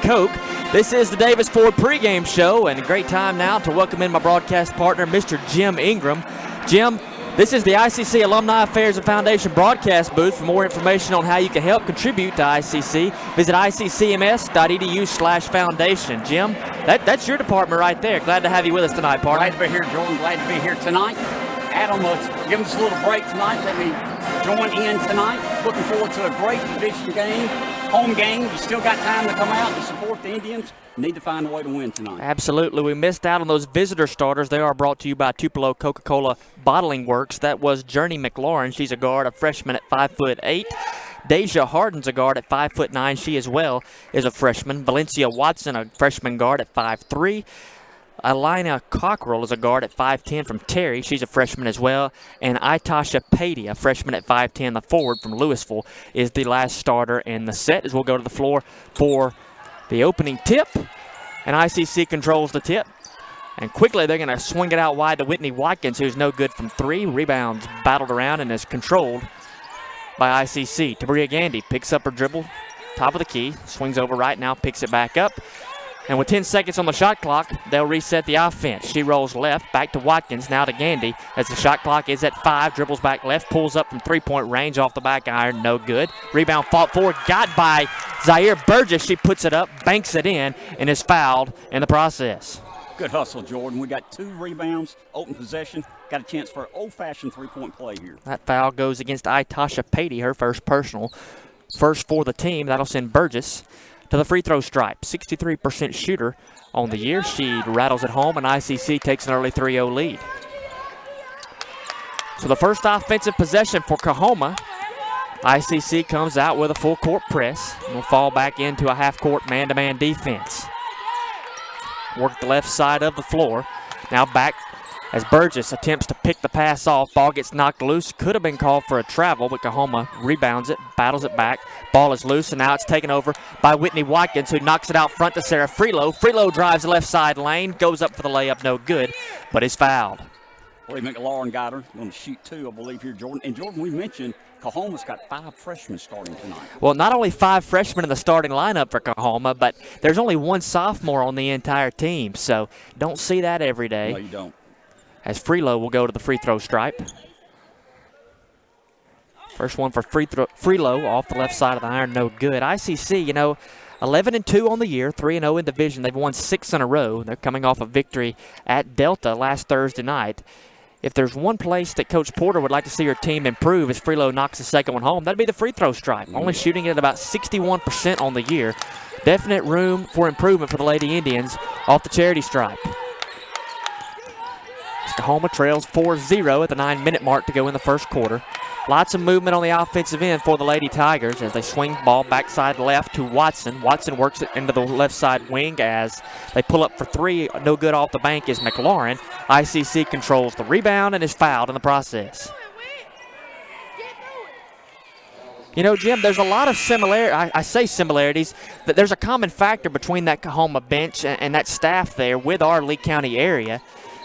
Coke. This is the Davis Ford pregame show, and a great time now to welcome in my broadcast partner, Mr. Jim Ingram. Jim, this is the ICC Alumni Affairs and Foundation broadcast booth. For more information on how you can help contribute to ICC, visit iccms.edu/foundation. Jim, that's your department right there. Glad to have you with us tonight, partner. Glad to be here, Jordan. Glad to be here tonight. Adam, give us a little break tonight. Let me join in tonight. Looking forward to a great division game, home game. You still got time to come out and support the Indians. Need to find a way to win tonight. Absolutely. We missed out on those visitor starters. They are brought to you by Tupelo Coca-Cola Bottling Works. That was Journey McLaurin. She's a guard, a freshman at 5'8". Deja Harden's a guard at 5'9". She as well is a freshman. Valencia Watson, a freshman guard at 5'3". Alina Cockrell is a guard at 5'10" from Terry. She's a freshman as well. And Itasha Patey, a freshman at 5'10", the forward from Louisville, is the last starter in the set as we'll go to the floor for the opening tip. And ICC controls the tip. And quickly they're going to swing it out wide to Whitney Watkins, who's no good from three. Rebounds battled around and is controlled by ICC. Tabria Gandy picks up her dribble, top of the key, swings over right now, picks it back up. And with 10 seconds on the shot clock, they'll reset the offense. She rolls left, back to Watkins, now to Gandy. As the shot clock is at 5, dribbles back left, pulls up from three-point range off the back iron, no good. Rebound fought forward, got by Zaire Burgess. She puts it up, banks it in, and is fouled in the process. Good hustle, Jordan. We got 2 rebounds, open possession. Got a chance for an old-fashioned three-point play here. That foul goes against Itasha Patey, her first personal. First for the team. That'll send Burgess to the free throw stripe. 63% shooter on the year. She rattles it home, and ICC takes an early 3-0 lead. So the first offensive possession for Coahoma. ICC comes out with a full court press and will fall back into a half-court man-to-man defense. Work the left side of the floor. Now back as Burgess attempts to pick the pass off. Ball gets knocked loose. Could have been called for a travel, but Coahoma rebounds it, battles it back. Ball is loose, and now it's taken over by Whitney Watkins, who knocks it out front to Sarah Freelow. Freelow drives the left side lane, goes up for the layup, no good, but is fouled. Willie McLaurin got her. Going to shoot 2, I believe, here, Jordan. And, Jordan, we mentioned Coahoma's got 5 freshmen starting tonight. Well, not only 5 freshmen in the starting lineup for Coahoma, but there's only 1 sophomore on the entire team, so don't see that every day. No, you don't. As Freelow will go to the free throw stripe. First one for Freelow off the left side of the iron, no good. ICC, 11-2 on the year, 3-0 in division. They've won 6 in a row. They're coming off a victory at Delta last Thursday night. If there's one place that Coach Porter would like to see her team improve as Freelow knocks the second one home, that'd be the free throw stripe. Only shooting it at about 61% on the year. Definite room for improvement for the Lady Indians off the charity stripe. Coahoma trails 4-0 at the 9-minute mark to go in the first quarter. Lots of movement on the offensive end for the Lady Tigers as they swing the ball backside left to Watson. Watson works it into the left side wing as they pull up for 3. No good off the bank is McLaurin. ICC controls the rebound and is fouled in the process. Jim, there's a lot of similarities. I say similarities. That there's a common factor between that Coahoma bench and that staff there with our Lee County area.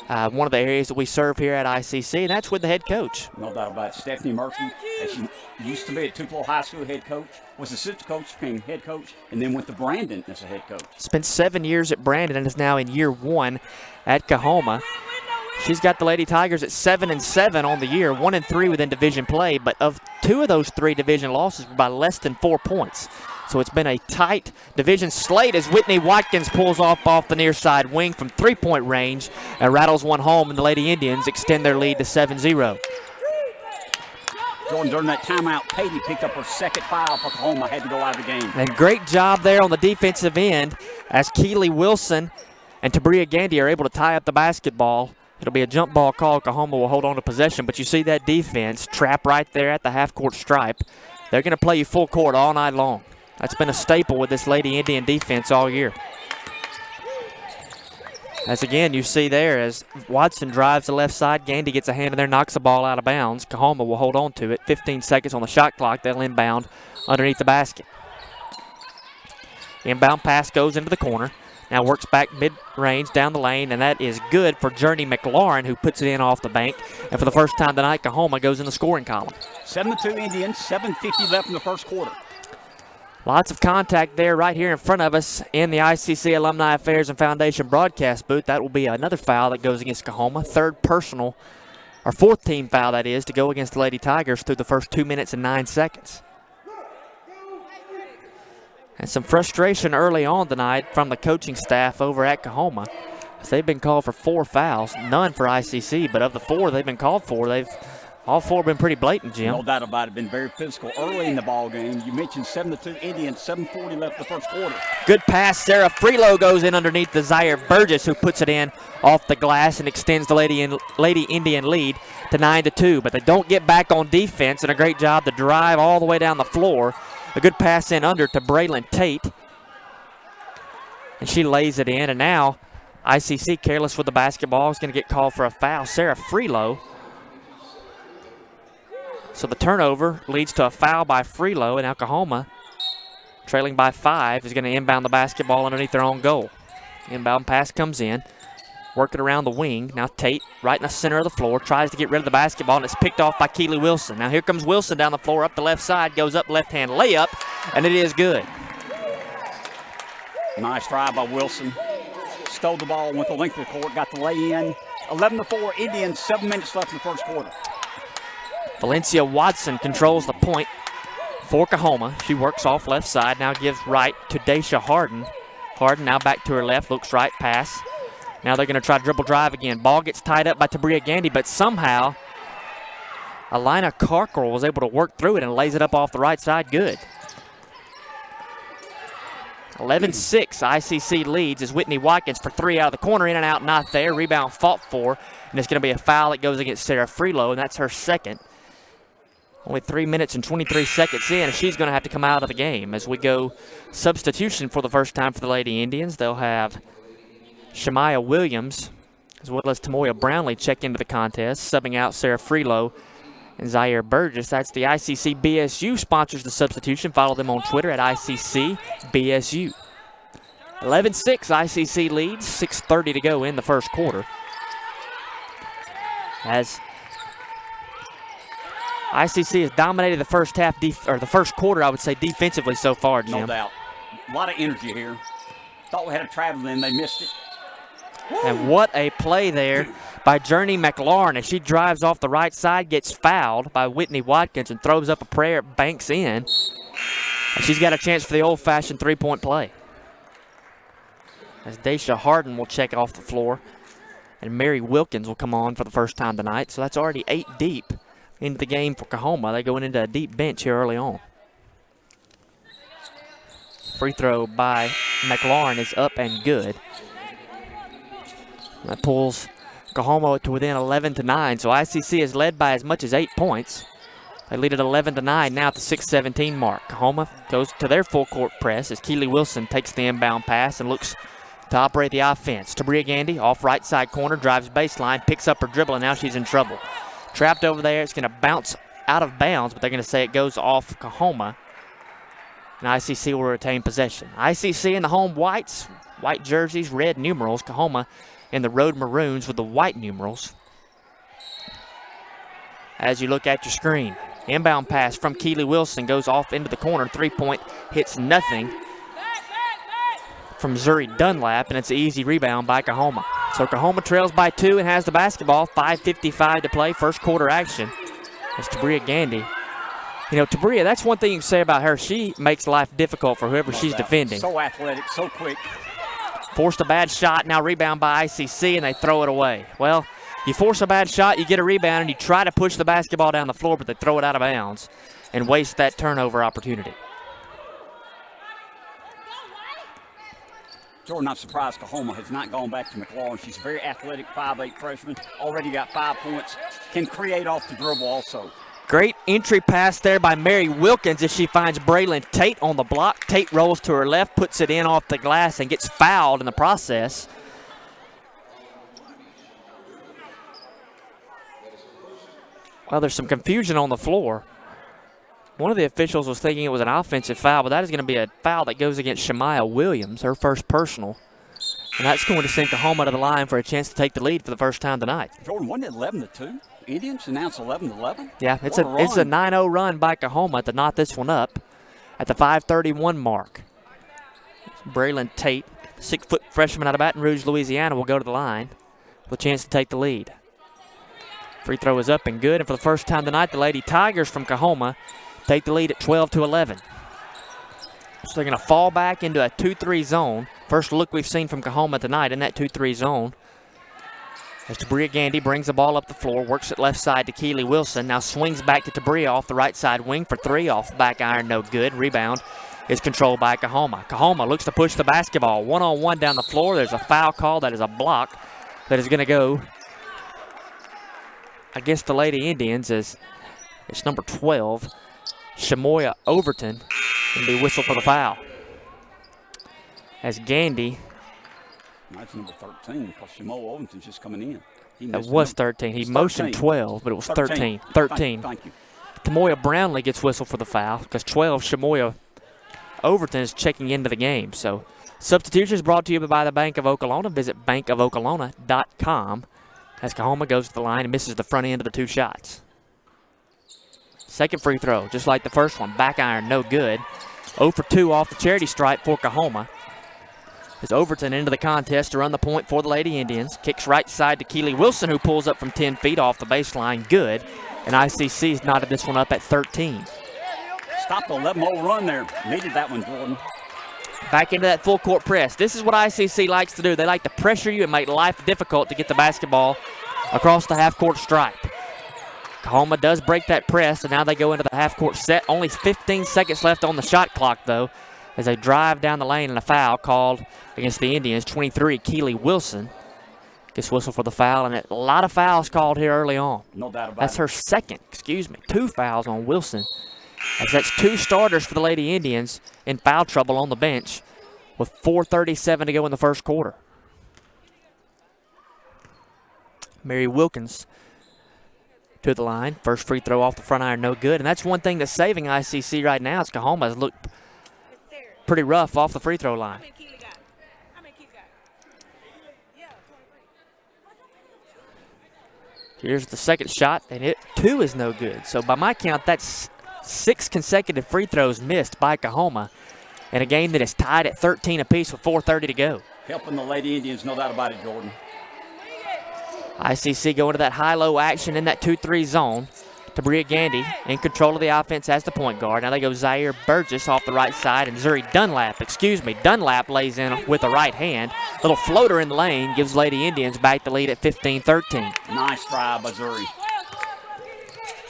One of the areas that we serve here at ICC, and that's with the head coach. No doubt about it. Stephanie Murphy, as she used to be at Tupelo High School head coach, was assistant coach, became head coach, and then went to Brandon as a head coach. Spent 7 years at Brandon and is now in year 1 at Coahoma. She's got the Lady Tigers at 7-7 on the year, 1-3 within division play, but of 2 of those 3 division losses were by less than 4 points. So it's been a tight division slate as Whitney Watkins pulls off the near side wing from three-point range and rattles one home, and the Lady Indians extend their lead to 7-0. Jordan, during that timeout, Patey picked up her second foul for Coahoma, had to go out of the game. And great job there on the defensive end as Keely Wilson and Tabria Gandy are able to tie up the basketball. It'll be a jump ball call. Coahoma will hold on to possession, but you see that defense trap right there at the half-court stripe. They're going to play you full court all night long. That's been a staple with this Lady Indian defense all year. As again, you see there as Watson drives the left side, Gandy gets a hand in there, knocks the ball out of bounds. Coahoma will hold on to it. 15 seconds on the shot clock. They'll inbound underneath the basket. Inbound pass goes into the corner. Now works back mid-range down the lane, and that is good for Journey McLaurin, who puts it in off the bank. And for the first time tonight, Coahoma goes in the scoring column. 7-2 Indians, 7:50 left in the first quarter. Lots of contact there right here in front of us in the ICC Alumni Affairs and Foundation broadcast booth. That will be another foul that goes against Coahoma. Third personal, or fourth team foul that is, to go against the Lady Tigers through the first 2 minutes and 9 seconds. And some frustration early on tonight from the coaching staff over at Coahoma. They've been called for 4 fouls, none for ICC, but of the 4 they've been called for, all 4 been pretty blatant, Jim. No doubt about it. Been very physical early in the ball game. You mentioned 7-2 Indians, 7:40 left the first quarter. Good pass. Sarah Freelow goes in underneath the Zaire Burgess, who puts it in off the glass and extends the Lady Indian lead to 9-2. But they don't get back on defense, and a great job to drive all the way down the floor. A good pass in under to Braylon Tate. And she lays it in, and now ICC careless with the basketball is going to get called for a foul. Sarah Freelow. So the turnover leads to a foul by Freelow, and Coahoma, trailing by 5, is going to inbound the basketball underneath their own goal. Inbound pass comes in, working around the wing. Now Tate, right in the center of the floor, tries to get rid of the basketball, and it's picked off by Keely Wilson. Now here comes Wilson down the floor, up the left side, goes up left-hand layup, and it is good. Nice drive by Wilson. Stole the ball, went the length of the court, got the lay-in. 11-4 Indians, 7 minutes left in the first quarter. Valencia Watson controls the point for Coahoma. She works off left side, now gives right to Daisha Harden. Harden now back to her left, looks right, pass. Now they're going to try dribble drive again. Ball gets tied up by Tabria Gandy, but somehow Alina Carkle was able to work through it and lays it up off the right side. Good. 11-6 ICC leads as Whitney Watkins for 3 out of the corner, in and out, not there. Rebound fought for, and it's going to be a foul that goes against Sarah Freelow, and that's her second. Only 3 minutes and 23 seconds in, and she's going to have to come out of the game as we go substitution for the first time for the Lady Indians. They'll have Shemaya Williams as well as Tamoya Brownlee check into the contest, subbing out Sarah Freelow and Zaire Burgess. That's the ICC BSU sponsors the substitution. Follow them on Twitter at ICC BSU. 11-6 ICC leads, 6:30 to go in the first quarter. As ICC has dominated the first half, or the first quarter, I would say, defensively so far, Jim. No doubt. A lot of energy here. Thought we had a travel in, they missed it. And what a play there by Journey McLaurin as she drives off the right side, gets fouled by Whitney Watkins and throws up a prayer, banks in. And she's got a chance for the old-fashioned three-point play. As Daisha Harden will check off the floor, and Mary Wilkins will come on for the first time tonight. So that's already 8 deep into the game for Coahoma. They're going into a deep bench here early on. Free throw by McLaurin is up and good. That pulls Coahoma to within 11-9. So ICC is led by as much as 8 points. They lead at 11-9 now at the 6:17 mark. Coahoma goes to their full court press as Keely Wilson takes the inbound pass and looks to operate the offense. Tabria Gandy off right side corner, drives baseline, picks up her dribble, and now she's in trouble. Trapped over there, it's going to bounce out of bounds, but they're going to say it goes off Coahoma. And ICC will retain possession. ICC in the home whites, white jerseys, red numerals. Coahoma in the road maroons with the white numerals. As you look at your screen, inbound pass from Keely Wilson goes off into the corner. 3-point hits nothing from Zuri Dunlap, and it's an easy rebound by Coahoma. So Coahoma trails by 2 and has the basketball. 5:55 to play, first quarter action. It's Tabria Gandy. You know, Tabria, that's one thing you can say about her. She makes life difficult for whoever she's defending. So athletic, so quick. Forced a bad shot, now rebound by ICC, and they throw it away. Well, you force a bad shot, you get a rebound, and you try to push the basketball down the floor, but they throw it out of bounds and waste that turnover opportunity. Jordan, I'm surprised Coahoma has not gone back to McLaurin. She's a very athletic 5'8" freshman, already got 5 points, can create off the dribble also. Great entry pass there by Mary Wilkins as she finds Braylon Tate on the block. Tate rolls to her left, puts it in off the glass, and gets fouled in the process. Well, there's some confusion on the floor. One of the officials was thinking it was an offensive foul, but that is going to be a foul that goes against Shemaya Williams, her first personal. And that's going to send Coahoma to the line for a chance to take the lead for the first time tonight. Jordan, wasn't it 11-2? Indians announced 11-11? Yeah, it's a 9-0 run by Coahoma to knot this one up. at the 5:31 mark. Braylon Tate, 6-foot freshman out of Baton Rouge, Louisiana, will go to the line with a chance to take the lead. Free throw is up and good, and for the first time tonight, the Lady Tigers from Coahoma take the lead at 12-11. So they're going to fall back into a 2-3 zone. First look we've seen from Coahoma tonight in that 2-3 zone. As Tabria Gandy brings the ball up the floor, works it left side to Keely Wilson. Now swings back to Tabria off the right side wing for three, off the back iron, no good. Rebound is controlled by Coahoma. Coahoma looks to push the basketball. One-on-one down the floor. There's a foul call. That is a block that is going to go against the Lady Indians as it's number 12, Shamoya Overton, and be whistled for the foul. As Gandy. That's number 13 because Shamoya Overton's just coming in. That was 13. He motioned 12, but it was 13. 13. Thank you. Tamoya Brownlee gets whistled for the foul because 12, Shamoya Overton, is checking into the game. So substitutions brought to you by the Bank of Okolona. Visit bankofokolona.com as Coahoma goes to the line and misses the front end of the two shots. Second free throw, just like the first one. Back iron, no good. 0 for 2 off the charity stripe for Coahoma. As Overton into the contest to run the point for the Lady Indians. Kicks right side to Keely Wilson, who pulls up from 10 feet off the baseline. Good. And ICC's knotted this one up at 13. Stop the 11-0 run there. Needed that one, Jordan. Back into that full court press. This is what ICC likes to do. They like to pressure you and make life difficult to get the basketball across the half-court stripe. Coahoma does break that press, and now they go into the half-court set. Only 15 seconds left on the shot clock, though, as they drive down the lane and a foul called against the Indians. 23, Keely Wilson gets whistled for the foul, and a lot of fouls called here early on. No doubt about it. That's her second, 2 fouls on Wilson. As that's 2 starters for the Lady Indians in foul trouble on the bench with 4:37 to go in the first quarter. Mary Wilkins to the line. First free throw off the front iron, no good. And that's one thing that's saving ICC right now is Coahoma has looked pretty rough off the free throw line. Here's the second shot, and it too is no good. So by my count, that's 6 consecutive free throws missed by Coahoma in a game that is tied at 13 apiece with 4:30 to go. Helping the Lady Indians, no doubt about it, Jordan. ICC going to that high-low action in that 2-3 zone. Tabria Gandy in control of the offense as the point guard. Now they go Zaire Burgess off the right side, and Dunlap lays in with the right hand. Little floater in the lane gives Lady Indians back the lead at 15-13. Nice try by Zuri.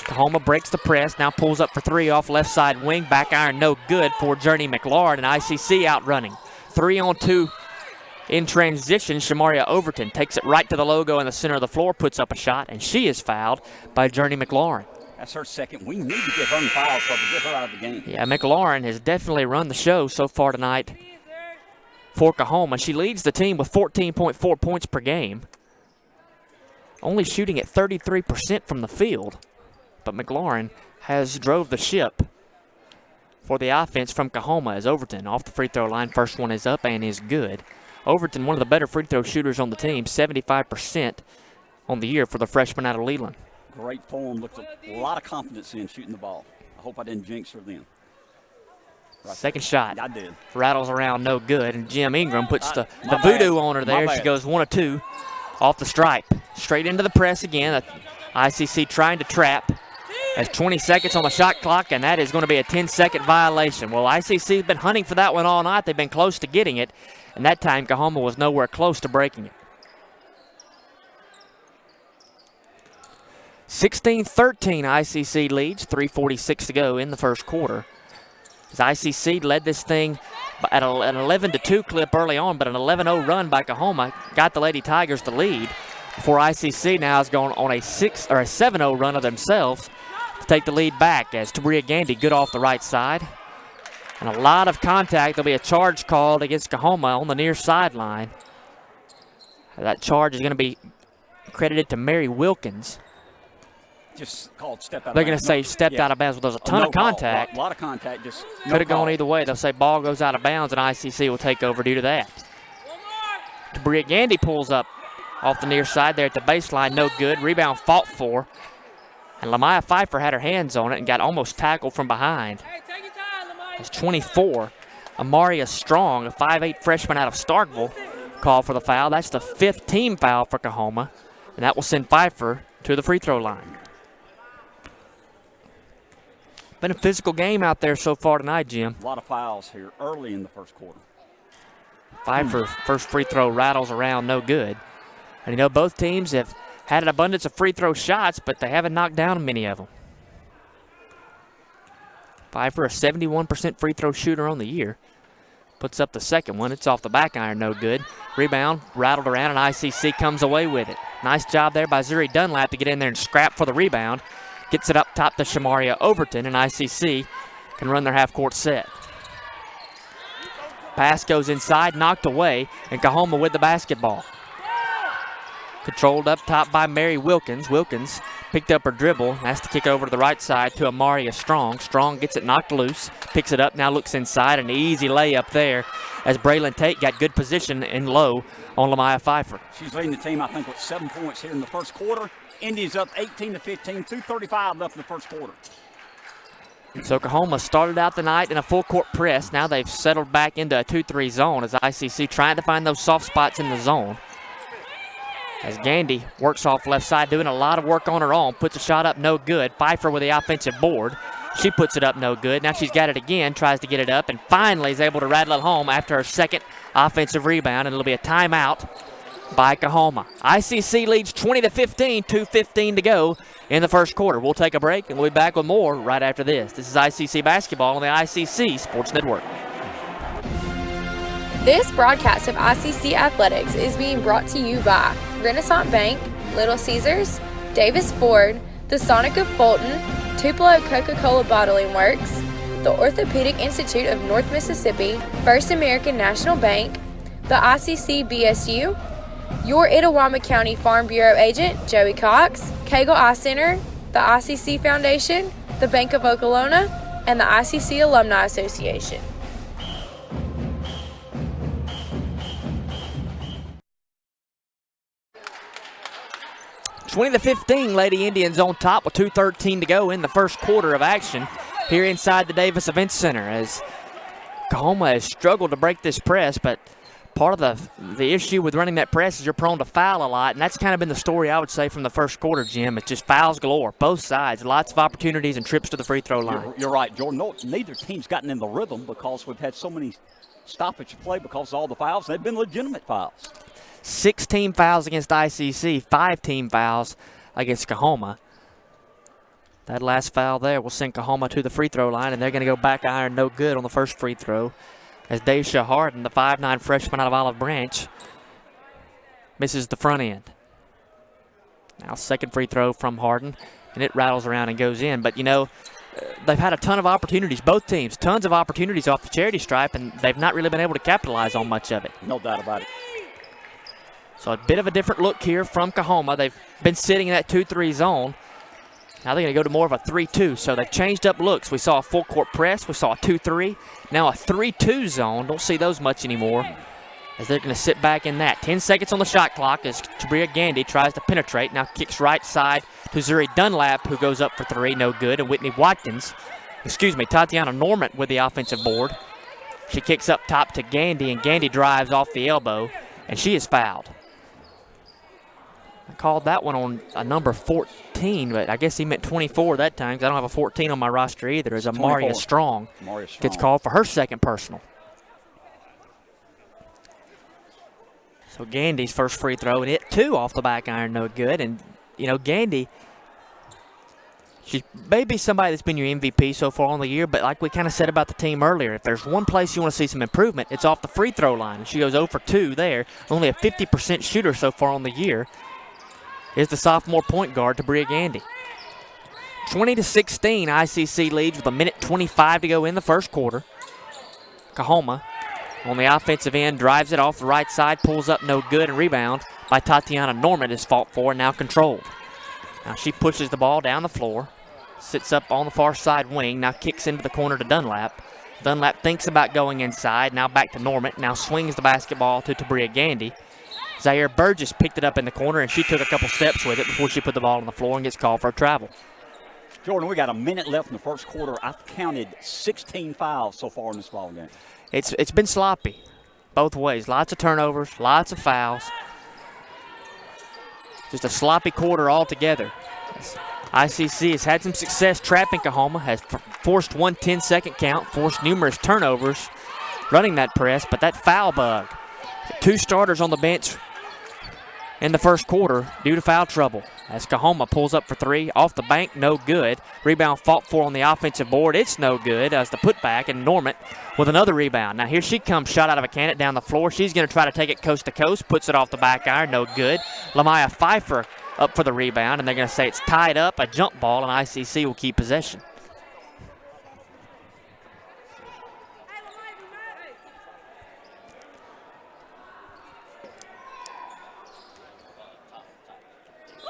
Coahoma breaks the press, now pulls up for 3 off left side wing. Back iron no good for Journey McLaurin, and ICC outrunning. 3-on-2 in transition. Shamaria Overton takes it right to the logo in the center of the floor, puts up a shot, and she is fouled by Journey McLaurin. That's her second. We need to get her in foul trouble, get her out of the game. Yeah, McLaurin has definitely run the show so far tonight for Coahoma. She leads the team with 14.4 points per game, only shooting at 33% from the field. But McLaurin has drove the ship for the offense from Coahoma as Overton off the free throw line. First one is up and is good. Overton, one of the better free throw shooters on the team, 75% on the year for the freshman out of Leland. Great form, looked a lot of confidence in shooting the ball. I hope I didn't jinx her then. Right Second shot. I did. Rattles around, no good. And Jim Ingram puts the voodoo on her there. She goes 1 of 2 off the stripe. Straight into the press again. ICC trying to trap. Has 20 seconds on the shot clock, and that is going to be a 10-second violation. Well, ICC's been hunting for that one all night. They've been close to getting it, and that time Coahoma was nowhere close to breaking it. 16-13 ICC leads, 3:46 to go in the first quarter. As ICC led this thing at an 11-2 clip early on, but an 11-0 run by Coahoma got the Lady Tigers the lead before ICC now has gone on a 7-0 run of themselves to take the lead back as Tabria Gandy good off the right side. And a lot of contact. There'll be a charge called against Coahoma on the near sideline. That charge is going to be credited to Mary Wilkins. Just called step out of bounds. They're going to say stepped out of bounds. Well, there's a ton of contact. A lot of contact. Just could have gone either way. They'll say ball goes out of bounds, and ICC will take over due to that. Tabria Gandy pulls up off the near side there at the baseline. No good. Rebound fought for. And Lamaya Pfeiffer had her hands on it and got almost tackled from behind. It's 24. Amaria Strong, a 5'8 freshman out of Starkville, called for the foul. That's the 5th team foul for Coahoma, and that will send Pfeiffer to the free throw line. Been a physical game out there so far tonight, Jim. A lot of fouls here early in the first quarter. Pfeiffer first free throw rattles around, no good. And you know, both teams have had an abundance of free throw shots, but they haven't knocked down many of them. Pfeiffer, a 71% free throw shooter on the year. Puts up the second one. It's off the back iron, no good. Rebound, rattled around, and ICC comes away with it. Nice job there by Zuri Dunlap to get in there and scrap for the rebound. Gets it up top to Shamaria Overton, and ICC can run their half-court set. Pass goes inside, knocked away, and Coahoma with the basketball. Controlled up top by Mary Wilkins. Wilkins picked up her dribble, has to kick over to the right side to Amaria Strong. Strong gets it knocked loose, picks it up, now looks inside, an easy layup there as Braylon Tate got good position in low on Lamaya Pfeiffer. She's leading the team, I think, with 7 points here in the first quarter. Indy's up 18-15, 2:35 left in the first quarter. So Coahoma started out the night in a full-court press. Now they've settled back into a 2-3 zone as ICC trying to find those soft spots in the zone. As Gandy works off left side, doing a lot of work on her own, puts a shot up, no good. Pfeiffer with the offensive board. She puts it up, no good. Now she's got it again, tries to get it up, and finally is able to rattle it home after her second offensive rebound, and it'll be a timeout by Coahoma. ICC leads 20-15, 2:15 to go in the first quarter. We'll take a break, and we'll be back with more right after this. This is ICC Basketball on the ICC Sports Network. This broadcast of ICC Athletics is being brought to you by Renaissance Bank, Little Caesars, Davis Ford, the Sonic of Fulton, Tupelo Coca-Cola Bottling Works, the Orthopedic Institute of North Mississippi, First American National Bank, the ICC BSU, your Itawamba County Farm Bureau agent, Joey Cox, Cagle Eye Center, the ICC Foundation, the Bank of Okolona, and the ICC Alumni Association. Twenty to 15, Lady Indians on top with 2:13 to go in the first quarter of action here inside the Davis Events Center as Coahoma has struggled to break this press, but part of the issue with running that press is you're prone to foul a lot, and that's kind of been the story, I would say, from the first quarter, Jim. It's just fouls galore, both sides, lots of opportunities and trips to the free throw line. You're right, Jordan. No, neither team's gotten in the rhythm because we've had so many stoppage play because of all the fouls. They've been legitimate fouls. 6 team fouls against ICC, 5 team fouls against Coahoma. That last foul there will send Coahoma to the free throw line, and they're going to go back iron no good on the first free throw as Daisha Harden, the 5'9 freshman out of Olive Branch, misses the front end. Now second free throw from Harden, and it rattles around and goes in. But, you know, they've had a ton of opportunities, both teams, tons of opportunities off the charity stripe, and they've not really been able to capitalize on much of it. No doubt about it. So a bit of a different look here from Coahoma. They've been sitting in that 2-3 zone. Now they're going to go to more of a 3-2, so they've changed up looks. We saw a full court press. We saw a 2-3. Now a 3-2 zone. Don't see those much anymore as they're going to sit back in that. 10 seconds on the shot clock as Tabria Gandy tries to penetrate. Now kicks right side to Zuri Dunlap, who goes up for 3, no good. And Tatiana Norman with the offensive board. She kicks up top to Gandy, and Gandy drives off the elbow, and she is fouled. I called that one on a number 14, but I guess he meant 24 that time because I don't have a 14 on my roster either. As Amaria Strong gets called for her second personal. So Gandy's first free throw, and it too off the back iron, no good. And, you know, Gandy, she may be somebody that's been your MVP so far on the year, but like we kind of said about the team earlier, if there's one place you want to see some improvement, it's off the free throw line. And she goes 0 for 2 there. Only a 50% shooter so far on the year is the sophomore point guard, Tabria Gandy. 20-16, ICC leads with 1:25 to go in the first quarter. Coahoma on the offensive end drives it off the right side, pulls up no good, and rebound by Tatiana Norman is fought for and now controlled. Now she pushes the ball down the floor, sits up on the far side wing, now kicks into the corner to Dunlap. Dunlap thinks about going inside, now back to Norman, now swings the basketball to Tabria Gandy. Zaire Burgess picked it up in the corner, and she took a couple steps with it before she put the ball on the floor and gets called for a travel. Jordan, we got a minute left in the first quarter. I've counted 16 fouls so far in this ball game. It's been sloppy both ways. Lots of turnovers, lots of fouls. Just a sloppy quarter altogether. ICC has had some success trapping Coahoma, has forced one 10-second count, forced numerous turnovers running that press, but that foul bug. 2 starters on the bench in the first quarter due to foul trouble. As Coahoma pulls up for 3, off the bank, no good. Rebound fought for on the offensive board, it's no good as the putback, and Normant with another rebound. Now here she comes, shot out of a cannon down the floor. She's going to try to take it coast to coast, puts it off the back iron, no good. Lamaya Pfeiffer up for the rebound, and they're going to say it's tied up, a jump ball, and ICC will keep possession.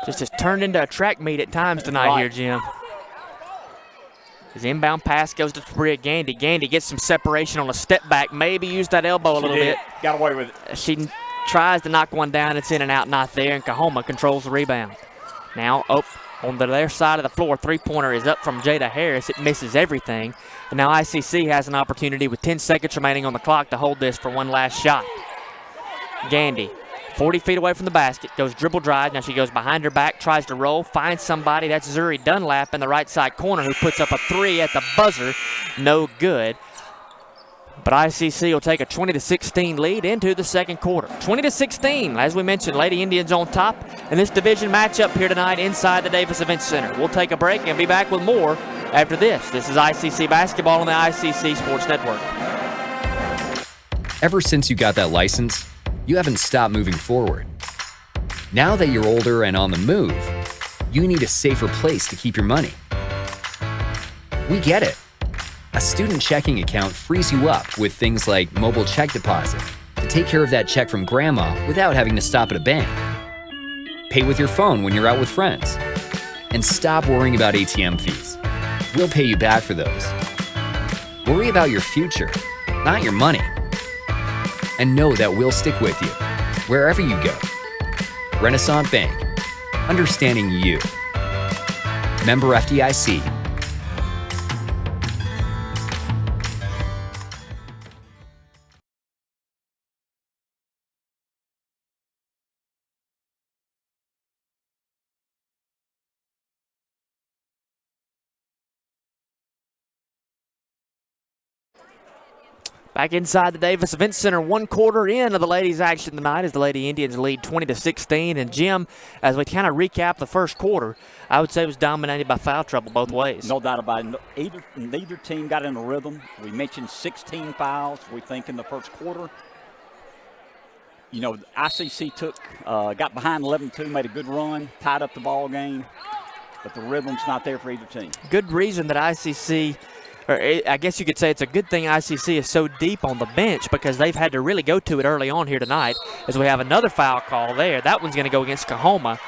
Just has turned into a track meet at times tonight here, Jim. His inbound pass goes to Bria Gandy. Gandy gets some separation on a step back, maybe used that elbow a little bit. Got away with it. She tries to knock one down. It's in and out, not there, and Coahoma controls the rebound. Now, on their side of the floor, three-pointer is up from Jada Harris. It misses everything. And now ICC has an opportunity with 10 seconds remaining on the clock to hold this for one last shot. Gandy, 40 feet away from the basket, goes dribble drive. Now she goes behind her back, tries to roll, finds somebody. That's Zuri Dunlap in the right side corner who puts up a 3 at the buzzer. No good. But ICC will take a 20-16 lead into the second quarter. 20-16, as we mentioned, Lady Indians on top in this division matchup here tonight inside the Davis Events Center. We'll take a break and be back with more after this. This is ICC Basketball on the ICC Sports Network. Ever since you got that license, you haven't stopped moving forward. Now that you're older and on the move, you need a safer place to keep your money. We get it. A student checking account frees you up with things like mobile check deposit to take care of that check from grandma without having to stop at a bank. Pay with your phone when you're out with friends. And stop worrying about ATM fees. We'll pay you back for those. Worry about your future, not your money. And know that we'll stick with you wherever you go. Renaissance Bank, understanding you. Member FDIC. Back inside the Davis Events Center, one quarter in of the ladies' action tonight as the Lady Indians lead 20-16. And Jim, as we kind of recap the first quarter, I would say it was dominated by foul trouble both ways. No doubt about it. Neither team got in a rhythm. We mentioned 16 fouls, we think, in the first quarter. You know, ICC got behind 11-2, made a good run, tied up the ball game, but the rhythm's not there for either team. Good reason that ICC, or I guess you could say it's a good thing ICC is so deep on the bench because they've had to really go to it early on here tonight as we have another foul call there. That one's going to go against Coahoma.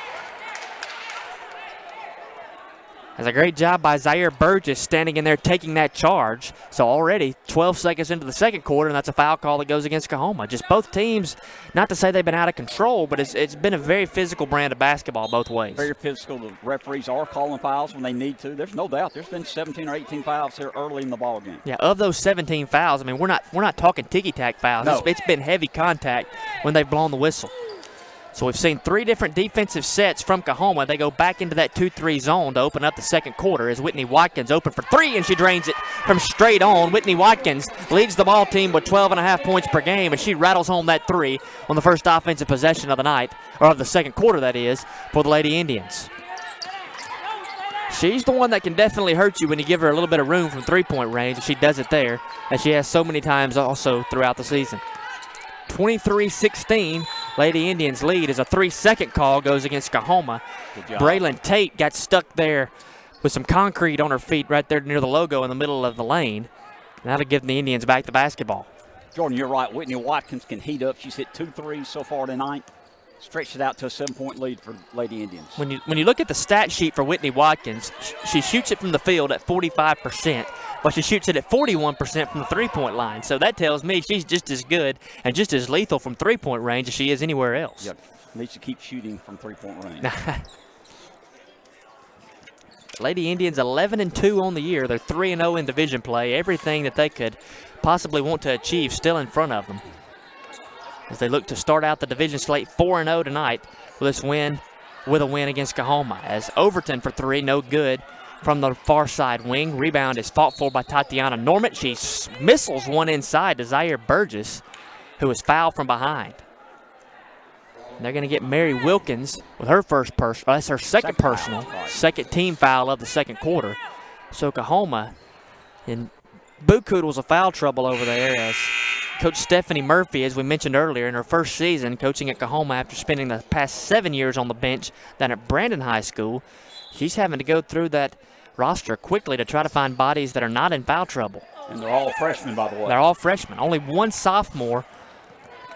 That's a great job by Zaire Burgess standing in there taking that charge. So already 12 seconds into the second quarter, and that's a foul call that goes against Coahoma. Just both teams, not to say they've been out of control, but it's been a very physical brand of basketball both ways. Very physical. The referees are calling fouls when they need to. There's no doubt. There's been 17 or 18 fouls here early in the ball game. Yeah, of those 17 fouls, I mean, we're not talking ticky-tack fouls. No. It's been heavy contact when they've blown the whistle. So we've seen 3 different defensive sets from Coahoma. They go back into that 2-3 zone to open up the second quarter as Whitney Watkins open for 3, and she drains it from straight on. Whitney Watkins leads the ball team with 12.5 points per game, and she rattles home that 3 on the first offensive possession of the night, or of the second quarter, that is, for the Lady Indians. She's the one that can definitely hurt you when you give her a little bit of room from three-point range, and she does it there, as she has so many times also throughout the season. 23-16, Lady Indians lead as a 3-second call goes against Coahoma. Braylon Tate got stuck there with some concrete on her feet right there near the logo in the middle of the lane. That'll give the Indians back the basketball. Jordan, you're right. Whitney Watkins can heat up. She's hit 2 threes so far tonight. Stretched it out to a 7-point lead for Lady Indians. When you look at the stat sheet for Whitney Watkins, she shoots it from the field at 45%, but she shoots it at 41% from the three-point line. So that tells me she's just as good and just as lethal from three-point range as she is anywhere else. Yep. Needs to keep shooting from three-point range. Lady Indians 11-2 on the year. They're 3-0 in division play. Everything that they could possibly want to achieve still in front of them, as they look to start out the division slate 4-0 tonight with a win against Coahoma. As Overton for three, no good from the far side wing. Rebound is fought for by Tatiana Norman. She missiles one inside to Zaire Burgess, who is fouled from behind. And they're going to get Mary Wilkins with her that's her second personal, second team foul of the second quarter. So Coahoma in Bukudel's a foul trouble over there, as Coach Stephanie Murphy, as we mentioned earlier, in her first season coaching at Coahoma after spending the past 7 years on the bench down at Brandon High School, she's having to go through that roster quickly to try to find bodies that are not in foul trouble. And they're all freshmen, by the way. They're all freshmen. Only one sophomore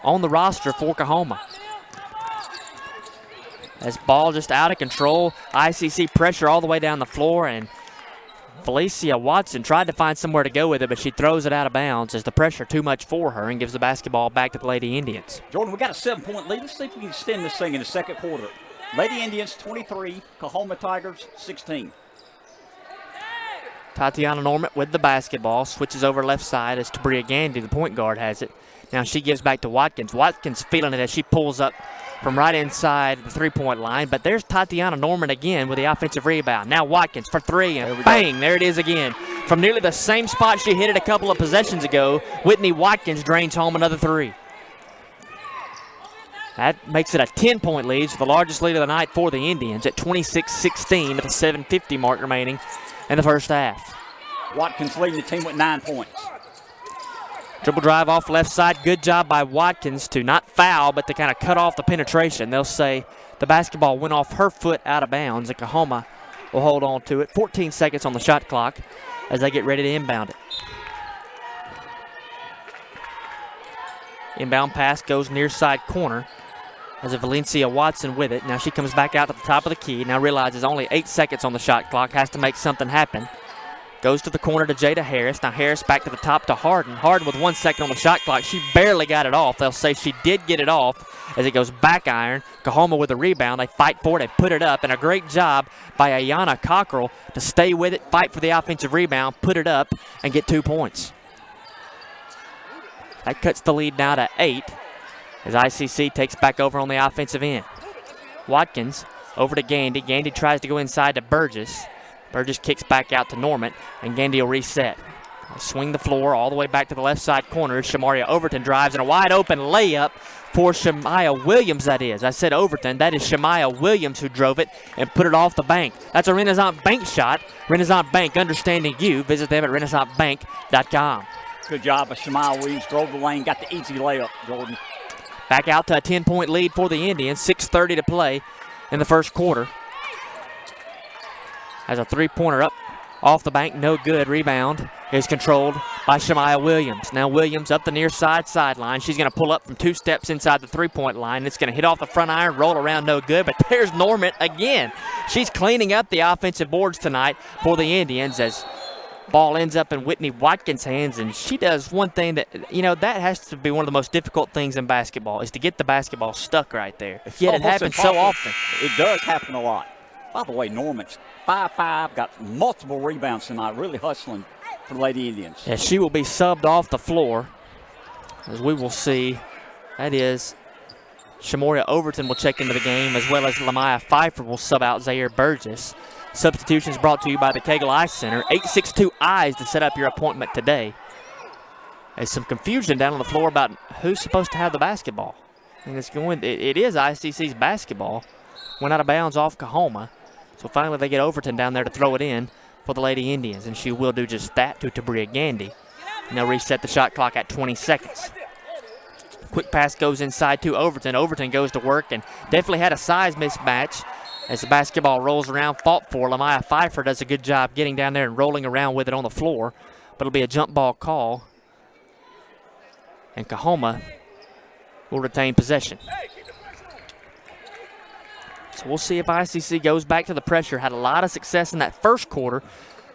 on the roster for Coahoma. As ball just out of control, ICC pressure all the way down the floor, and Felicia Watson tried to find somewhere to go with it, but she throws it out of bounds as the pressure too much for her and gives the basketball back to the Lady Indians. Jordan, we got a 7-point lead. Let's see if we can extend this thing in the second quarter. Lady Indians 23, Coahoma Tigers 16. Tatiana Norman with the basketball, switches over left side as Tabria Gandy, the point guard, has it. Now she gives back to Watkins. Watkins feeling it as she pulls up from right inside the three-point line, but there's Tatiana Norman again with the offensive rebound. Now Watkins for three, and bang, there it is again. From nearly the same spot she hit it a couple of possessions ago, Whitney Watkins drains home another three. That makes it a 10-point lead, so the largest lead of the night for the Indians at 26-16 with a 7:50 mark remaining in the first half. Watkins leading the team with 9 points. Dribble drive off left side. Good job by Watkins to not foul, but to kind of cut off the penetration. They'll say the basketball went off her foot out of bounds, and Coahoma will hold on to it. 14 seconds on the shot clock as they get ready to inbound it. Inbound pass goes near side corner as a Valencia Watson with it. Now she comes back out to the top of the key. Now realizes only 8 seconds on the shot clock. Has to make something happen. Goes to the corner to Jada Harris. Now Harris back to the top to Harden. Harden with 1 second on the shot clock. She barely got it off. They'll say she did get it off as it goes back iron. Coahoma with a rebound. They fight for it and put it up. And a great job by Ayana Cockrell to stay with it, fight for the offensive rebound, put it up, and get 2 points. That cuts the lead now to 8 as ICC takes back over on the offensive end. Watkins over to Gandy. Gandy tries to go inside to Burgess. Burgess kicks back out to Norman, and Gandy will reset. Swing the floor all the way back to the left side corner. Shamaria Overton drives, and a wide open layup for Shemaya Williams, that is. I said Overton. That is Shemaya Williams who drove it and put it off the bank. That's a Renaissance Bank shot. Renaissance Bank, understanding you. Visit them at renaissancebank.com. Good job by Shemaya Williams. Drove the lane, got the easy layup, Jordan. Back out to a 10-point lead for the Indians. 6:30 to play in the first quarter. Has a three-pointer up off the bank, no good. Rebound is controlled by Shemaya Williams. Now Williams up the near side sideline. She's going to pull up from 2 steps inside the three-point line. It's going to hit off the front iron, roll around, no good. But there's Norman again. She's cleaning up the offensive boards tonight for the Indians as ball ends up in Whitney Watkins' hands. And she does one thing that, that has to be one of the most difficult things in basketball, is to get the basketball stuck right there. Yet it happens so often. It does happen a lot. By the way, Norman's 5'5", got multiple rebounds tonight, really hustling for the Lady Indians. Yeah, she will be subbed off the floor, as we will see. That is Shamoria Overton will check into the game, as well as Lamaya Pfeiffer will sub out Zaire Burgess. Substitutions brought to you by the Cagle Eye Center. 862 Eyes to set up your appointment today. There's some confusion down on the floor about who's supposed to have the basketball. And it is ICC's basketball. Went out of bounds off Coahoma. So finally they get Overton down there to throw it in for the Lady Indians, and she will do just that to Tabria Gandy. And they'll reset the shot clock at 20 seconds. Quick pass goes inside to Overton. Overton goes to work and definitely had a size mismatch as the basketball rolls around, fought for. Lamaya Pfeiffer does a good job getting down there and rolling around with it on the floor, but it'll be a jump ball call, and Coahoma will retain possession. So we'll see if ICC goes back to the pressure. Had a lot of success in that first quarter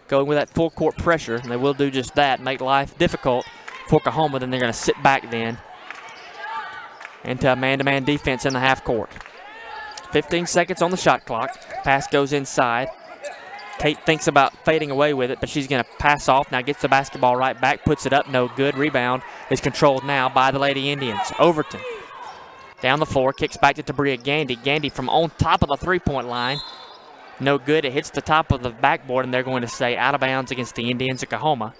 going with that full court pressure, and they will do just that, make life difficult for Coahoma. Then they're going to sit back then into a man-to-man defense in the half court. 15 seconds on the shot clock. Pass goes inside Kate thinks about fading away with it, but she's going to pass off. Now gets the basketball right back, puts it up, no good. Rebound is controlled now by the Lady Indians. Overton down the floor, kicks back to Tabria Gandy. Gandy from on top of the three-point line. No good. It hits the top of the backboard, and they're going to say out of bounds against the Indians of Coahoma.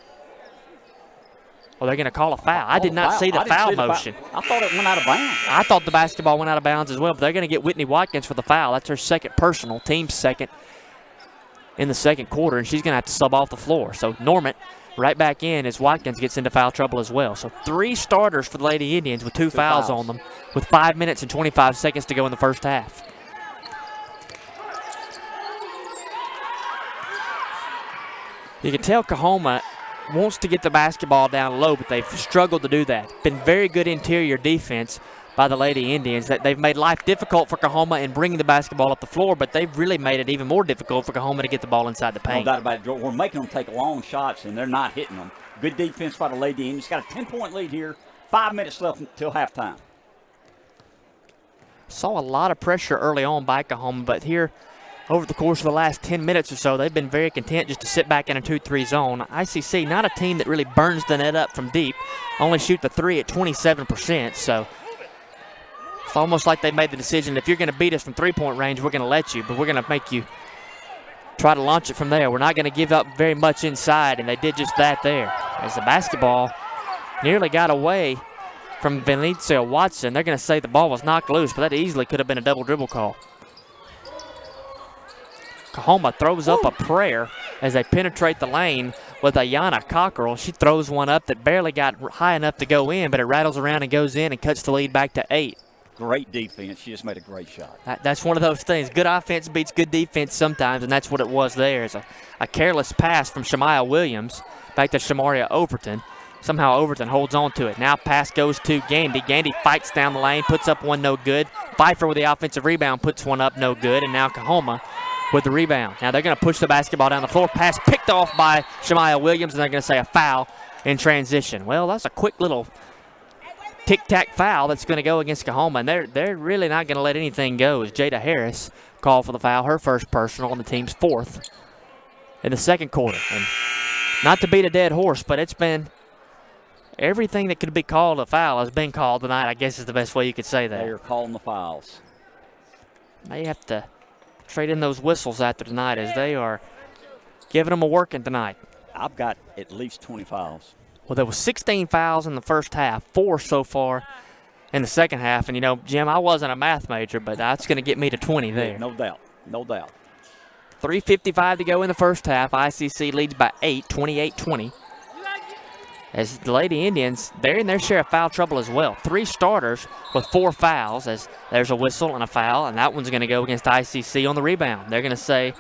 Well, they're going to call a foul. I did not see the foul motion. I thought it went out of bounds. I thought the basketball went out of bounds as well, but they're going to get Whitney Watkins for the foul. That's her second personal, team's second in the second quarter, and she's going to have to sub off the floor. So Normant right back in as Watkins gets into foul trouble as well. So 3 starters for the Lady Indians with two fouls on them with 5 minutes and 25 seconds to go in the first half. You can tell Coahoma wants to get the basketball down low, but they've struggled to do that. Been very good interior defense by the Lady Indians. That they've made life difficult for Coahoma in bringing the basketball up the floor, but they've really made it even more difficult for Coahoma to get the ball inside the paint. No doubt about it. We're making them take long shots, and they're not hitting them. Good defense by the Lady Indians. Got a 10-point lead here. 5 minutes left until halftime. Saw a lot of pressure early on by Coahoma, but here over the course of the last 10 minutes or so, they've been very content just to sit back in a 2-3 zone. ICC, not a team that really burns the net up from deep, only shoot the three at 27%, so it's almost like they made the decision, if you're going to beat us from three-point range, we're going to let you, but we're going to make you try to launch it from there. We're not going to give up very much inside, and they did just that there. As the basketball nearly got away from Valencia Watson, they're going to say the ball was knocked loose, but that easily could have been a double dribble call. Coahoma throws up a prayer as they penetrate the lane with Ayana Cockrell. She throws one up that barely got high enough to go in, but it rattles around and goes in and cuts the lead back to 8. Great defense. She just made a great shot. That's one of those things. Good offense beats good defense sometimes, and that's what it was there. It's a careless pass from Shemaya Williams back to Shamaria Overton. Somehow Overton holds on to it. Now pass goes to Gandy. Gandy fights down the lane, puts up one, no good. Pfeiffer with the offensive rebound puts one up, no good. And now Coahoma with the rebound. Now they're going to push the basketball down the floor. Pass picked off by Shemaya Williams, and they're going to say a foul in transition. Well, that's a quick little tic-tac foul that's going to go against Coahoma, and they're really not going to let anything go as Jada Harris called for the foul, her first personal, and the team's fourth in the second quarter. And not to beat a dead horse, but it's been everything that could be called a foul has been called tonight, I guess is the best way you could say that. They are calling the fouls. They have to trade in those whistles after tonight as they are giving them a working tonight. I've got at least 20 fouls. Well, there was 16 fouls in the first half, 4 so far in the second half. And, you know, Jim, I wasn't a math major, but that's going to get me to 20 there. Yeah, no doubt. No doubt. 3:55 to go in the first half. ICC leads by 8, 28-20. As the Lady Indians, they're in their share of foul trouble as well. 3 starters with 4 fouls, as there's a whistle and a foul, and that one's going to go against ICC on the rebound. They're going to say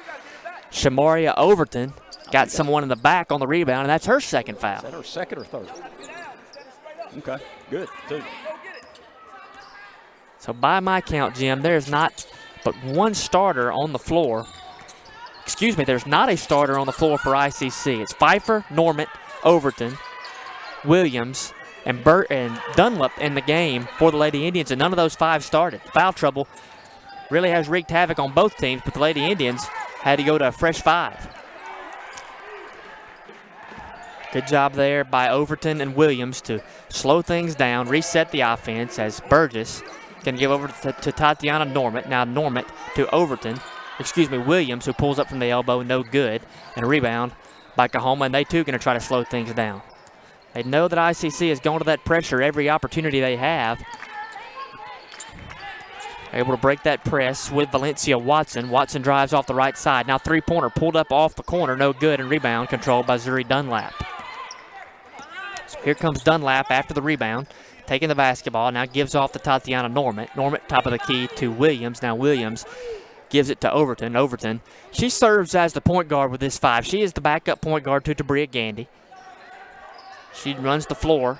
Shamaria Overton got someone in the back on the rebound, and that's her second foul. Is that her second or third? Okay, good. 2. So by my count, Jim, there's not but one starter on the floor. Excuse me, there's not a starter on the floor for ICC. It's Pfeiffer, Normant, Overton, Williams, and Dunlap in the game for the Lady Indians, and none of those 5 started. Foul trouble really has wreaked havoc on both teams, but the Lady Indians had to go to a fresh 5. Good job there by Overton and Williams to slow things down, reset the offense as Burgess can give over to Tatiana Normant. Now Normant to Williams, who pulls up from the elbow, no good. And a rebound by Coahoma, and they too going to try to slow things down. They know that ICC is going to that pressure every opportunity they have. Able to break that press with Valencia Watson. Watson drives off the right side. Now three-pointer pulled up off the corner, no good, and rebound controlled by Zuri Dunlap. So here comes Dunlap after the rebound, taking the basketball. Now gives off to Tatiana Normant. Normant top of the key to Williams. Now Williams gives it to Overton. Overton, she serves as the point guard with this 5. She is the backup point guard to Tabria Gandy. She runs the floor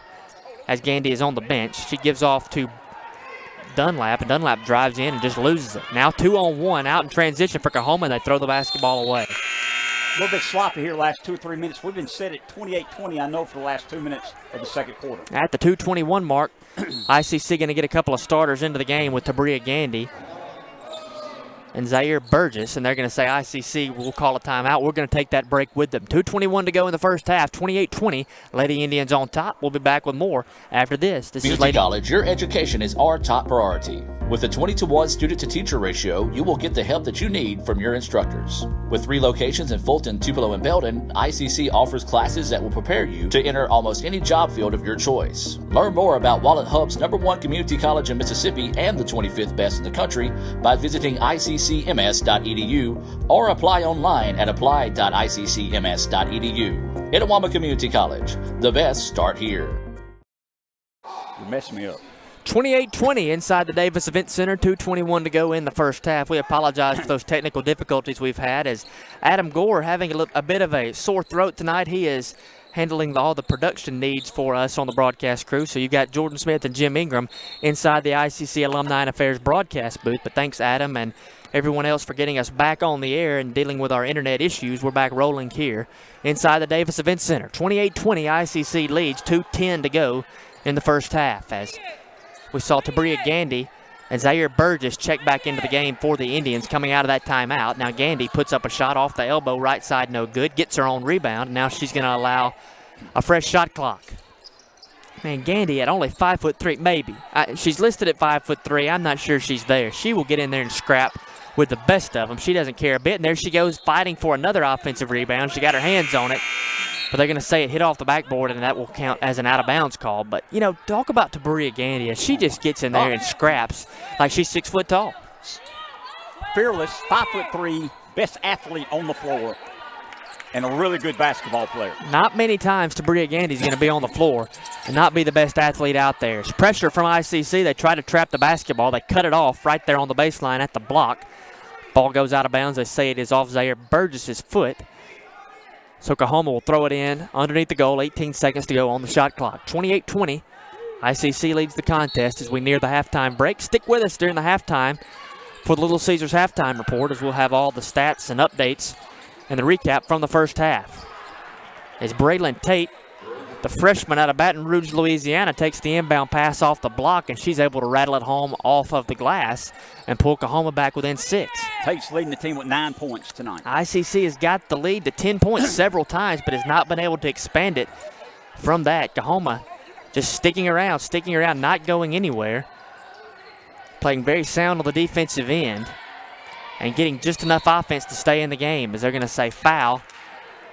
as Gandy is on the bench. She gives off to Dunlap, and Dunlap drives in and just loses it. Now 2-on-1 out in transition for Coahoma, and they throw the basketball away. A little bit sloppy here last 2 or 3 minutes. We've been set at 28-20, I know, for the last 2 minutes of the second quarter. At the 2:21 mark, ICC going to get a couple of starters into the game with Tabria Gandy. and Zaire Burgess, and they're going to say ICC will call a timeout. We're going to take that break with them. 2:21 to go in the first half, 28-20. Lady Indians on top. We'll be back with more after this. This is Community Lady College, your education is our top priority. With a 20-to-1 student-to-teacher ratio, you will get the help that you need from your instructors. With 3 locations in Fulton, Tupelo, and Belden, ICC offers classes that will prepare you to enter almost any job field of your choice. Learn more about Wallet Hub's #1 community college in Mississippi and the 25th best in the country by visiting iccms.edu or apply online at apply.iccms.edu. Itawamba Community College, the best start here. You messed me up. 28-20 inside the Davis Event Center, 2:21 to go in the first half. We apologize for those technical difficulties we've had as Adam Gore having a bit of a sore throat tonight. He is handling all the production needs for us on the broadcast crew. So you got Jordan Smith and Jim Ingram inside the ICC Alumni and Affairs broadcast booth. But thanks, Adam, and everyone else for getting us back on the air and dealing with our internet issues. We're back rolling here inside the Davis Event Center. 28-20, ICC leads, 2:10 to go in the first half as we saw Tabria Gandy and Zaire Burgess check back into the game for the Indians coming out of that timeout. Now Gandy puts up a shot off the elbow, right side no good, gets her own rebound. Now she's going to allow a fresh shot clock. Man, Gandy at only 5'3", maybe. She's listed at 5'3". I'm not sure she's there. She will get in there and scrap with the best of them. She doesn't care a bit, and there she goes fighting for another offensive rebound. She got her hands on it. But they're going to say it hit off the backboard, and that will count as an out-of-bounds call. But, you know, talk about Tabria Gandy. She just gets in there and scraps like she's 6 foot tall. Fearless, 5'3", best athlete on the floor, and a really good basketball player. Not many times Tabria Gandy's going to be on the floor and not be the best athlete out there. It's pressure from ICC. They try to trap the basketball. They cut it off right there on the baseline at the block. Ball goes out of bounds. They say it is off Zaire Burgess's foot. So Coahoma will throw it in underneath the goal, 18 seconds to go on the shot clock. 28-20, ICC leads the contest as we near the halftime break. Stick with us during the halftime for the Little Caesars halftime report as we'll have all the stats and updates and the recap from the first half. As Braylon Tate, the freshman out of Baton Rouge, Louisiana, takes the inbound pass off the block, and she's able to rattle it home off of the glass and pull Coahoma back within 6. Tate's leading the team with 9 points tonight. ICC has got the lead to 10 points several times, but has not been able to expand it from that. Coahoma just sticking around, not going anywhere. Playing very sound on the defensive end and getting just enough offense to stay in the game as they're going to say foul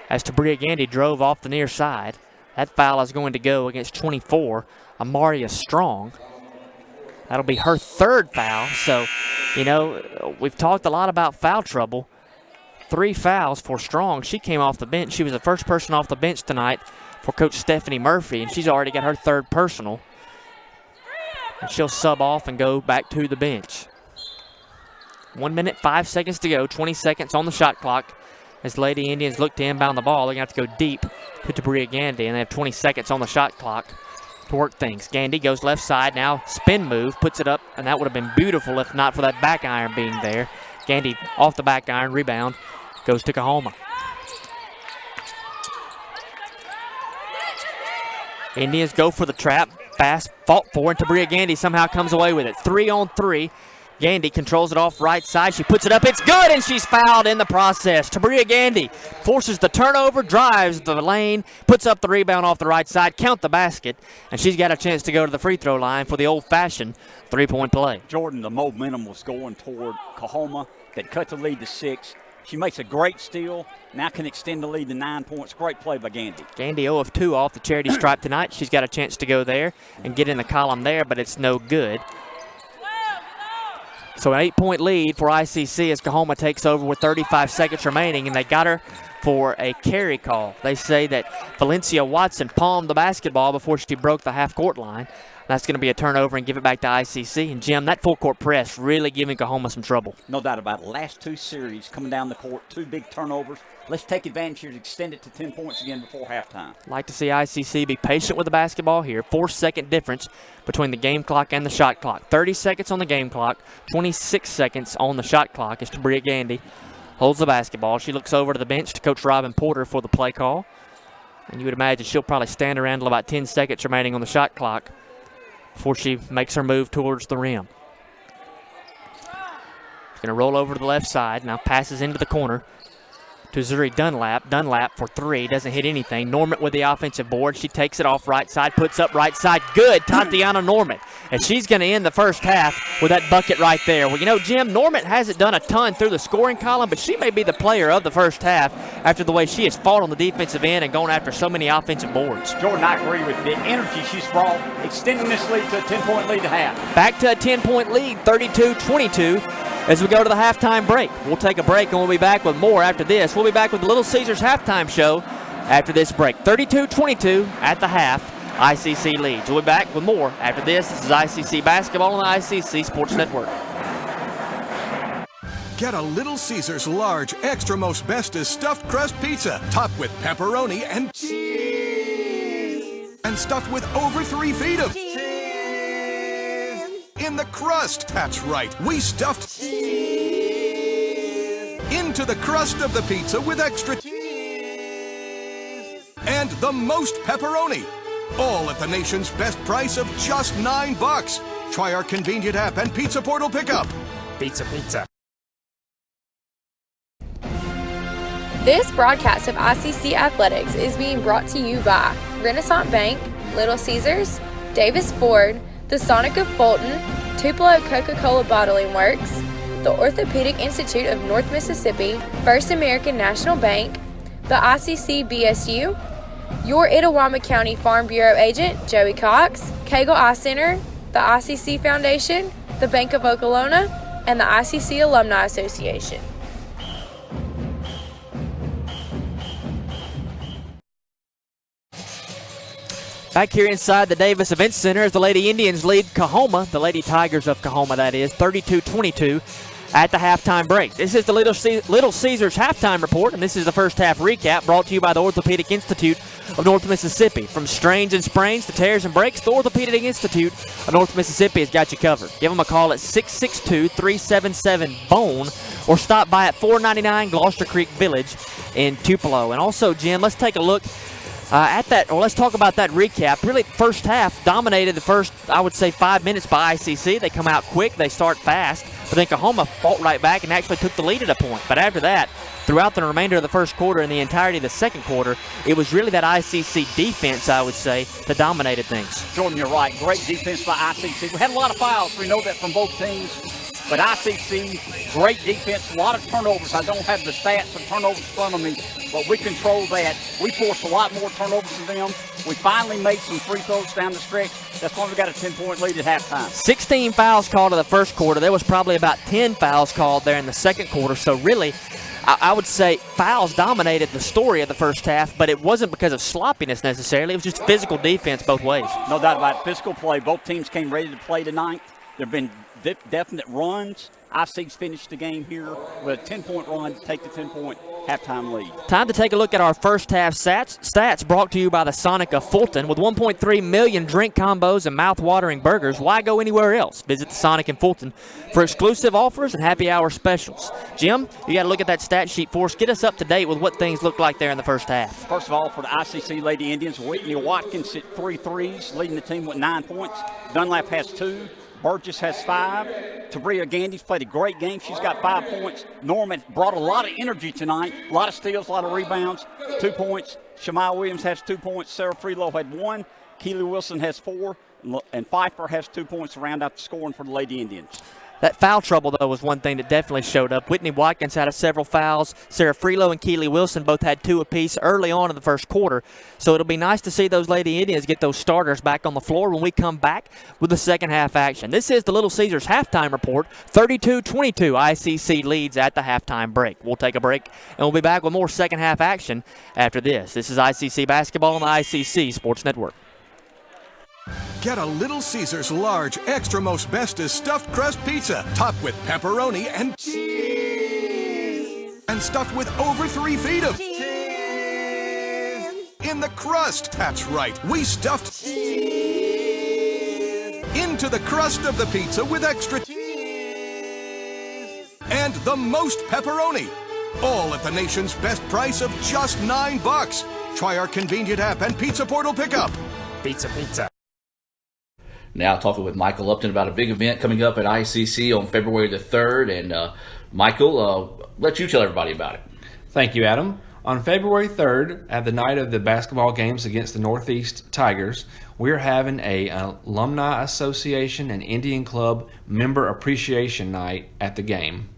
as Tabria Gandy drove off the near side. That foul is going to go against 24, Amaria Strong. That'll be her 3rd foul. So, you know, we've talked a lot about foul trouble. 3 fouls for Strong. She came off the bench. She was the first person off the bench tonight for Coach Stephanie Murphy, and she's already got her 3rd personal. And she'll sub off and go back to the bench. 1 minute, 5 seconds to go. 20 seconds on the shot clock. As Lady Indians look to inbound the ball, they're going to have to go deep to Tabria Gandy, and they have 20 seconds on the shot clock to work things. Gandy goes left side now, spin move, puts it up, and that would have been beautiful if not for that back iron being there. Gandy off the back iron, rebound, goes to Coahoma. Indians go for the trap, pass, fought for, and Tabria Gandy somehow comes away with it. 3-on-3. Gandy controls it off right side. She puts it up. It's good, and she's fouled in the process. Tabria Gandy forces the turnover, drives the lane, puts up the rebound off the right side, count the basket, and she's got a chance to go to the free throw line for the old-fashioned 3-point play. Jordan, the momentum was going toward Coahoma. That cut the lead to 6. She makes a great steal. Now can extend the lead to 9 points. Great play by Gandy. Gandy 0 of 2 off the charity stripe tonight. She's got a chance to go there and get in the column there, but it's no good. So an 8-point lead for ICC as Coahoma takes over with 35 seconds remaining, and they got her for a carry call. They say that Valencia Watson palmed the basketball before she broke the half-court line. That's going to be a turnover and give it back to ICC. And, Jim, that full-court press really giving Coahoma some trouble. No doubt about it. Last 2 series coming down the court, 2 big turnovers. Let's take advantage here to extend it to 10 points again before halftime. Like to see ICC be patient with the basketball here. 4-second difference between the game clock and the shot clock. 30 seconds on the game clock, 26 seconds on the shot clock as Tabria Gandy holds the basketball. She looks over to the bench to Coach Robin Porter for the play call. And you would imagine she'll probably stand around until about 10 seconds remaining on the shot clock before she makes her move towards the rim. Going to roll over to the left side. Now passes into the corner to Zuri Dunlap. Dunlap for three. Doesn't hit anything. Normant with the offensive board. She takes it off right side. Puts up right side. Good. Tatiana Normant. And she's going to end the first half with that bucket right there. Well, you know, Jim, Normant hasn't done a ton through the scoring column, but she may be the player of the first half after the way she has fought on the defensive end and gone after so many offensive boards. Jordan, I agree with the energy she's brought, extending this lead to a 10-point lead at half. Back to a 10-point lead, 32-22. As we go to the halftime break. We'll take a break and we'll be back with more after this. We'll be back with the Little Caesars halftime show after this break. 32-22 at the half. ICC leads. We'll be back with more after this. This is ICC basketball on the ICC Sports Network. Get a Little Caesars large, extra most bestest stuffed crust pizza, topped with pepperoni and cheese, and stuffed with over 3 feet of cheese in the crust. That's right, we stuffed cheese into the crust of the pizza with extra cheese and the most pepperoni. All at the nation's best price of just $9. Try our convenient app and Pizza Portal pickup. Pizza. This broadcast of ICC Athletics is being brought to you by Renaissance Bank, Little Caesars, Davis Ford, the Sonic of Fulton, Tupelo Coca-Cola Bottling Works, the Orthopedic Institute of North Mississippi, First American National Bank, the ICC BSU, your Itawama County Farm Bureau agent, Joey Cox, Cagle Eye Center, the ICC Foundation, the Bank of Okolona, and the ICC Alumni Association. Back here inside the Davis Event Center as the Lady Indians lead Coahoma, the Lady Tigers of Coahoma that is, 32-22 at the halftime break. This is the Little Caesars halftime report, and this is the first half recap brought to you by the Orthopedic Institute of North Mississippi. From strains and sprains to tears and breaks, the Orthopedic Institute of North Mississippi has got you covered. Give them a call at 662-377-BONE or stop by at 499 Gloucester Creek Village in Tupelo. And also, Jim, let's take a look at that, or let's talk about that recap. Really, first half dominated the first, I would say, 5 minutes by ICC. They come out quick, they start fast, but then Coahoma fought right back and actually took the lead at a point. But after that, throughout the remainder of the first quarter and the entirety of the second quarter, it was really that ICC defense, I would say, that dominated things. Jordan, you're right. Great defense by ICC. We had a lot of fouls. We know that from both teams. But ICC, great defense, a lot of turnovers. I don't have the stats of turnovers in front of me, but we control that. We forced a lot more turnovers than them. We finally made some free throws down the stretch. That's why we got a 10-point lead at halftime. 16 fouls called in the first quarter. There was probably about 10 fouls called there in the second quarter. So really, I would say fouls dominated the story of the first half, but it wasn't because of sloppiness necessarily. It was just physical defense both ways. No doubt about it. Physical play. Both teams came ready to play tonight. There have been definite runs. IC's finished the game here with a 10-point run to take the 10-point halftime lead. Time to take a look at our first half stats brought to you by the Sonic of Fulton. With 1.3 million drink combos and mouth-watering burgers, why go anywhere else? Visit the Sonic in Fulton for exclusive offers and happy hour specials. Jim, you got to look at that stat sheet for us. Get us up to date with what things looked like there in the first half. First of all, for the ICC Lady Indians, Whitney Watkins hit 3 threes, leading the team with 9 points. Dunlap has 2. Burgess has 5. Tabria Gandy's played a great game. She's got 5 points. Norman brought a lot of energy tonight. A lot of steals, a lot of rebounds. 2 points. Shemai Williams has 2 points. Sarah Freelow had 1. Keely Wilson has 4. And Pfeiffer has 2 points to round out the scoring for the Lady Indians. That foul trouble, though, was one thing that definitely showed up. Whitney Watkins had several fouls. Sarah Freelow and Keely Wilson both had 2 apiece early on in the first quarter. So it'll be nice to see those Lady Indians get those starters back on the floor when we come back with the second half action. This is the Little Caesars halftime report. 32-22 ICC leads at the halftime break. We'll take a break, and we'll be back with more second half action after this. This is ICC basketball on the ICC Sports Network. Get a Little Caesars large, extra most bestest stuffed crust pizza, topped with pepperoni and cheese, and stuffed with over 3 feet of cheese in the crust. That's right, we stuffed cheese into the crust of the pizza with extra cheese and the most pepperoni. All at the nation's best price of just $9. Try our convenient app and Pizza Portal pickup. Pizza. Now talking with Michael Upton about a big event coming up at ICC on February the 3rd. And Michael, let you tell everybody about it. Thank you, Adam. On February 3rd, at the night of the basketball games against the Northeast Tigers, we're having a Alumni Association and Indian Club Member Appreciation Night at the game.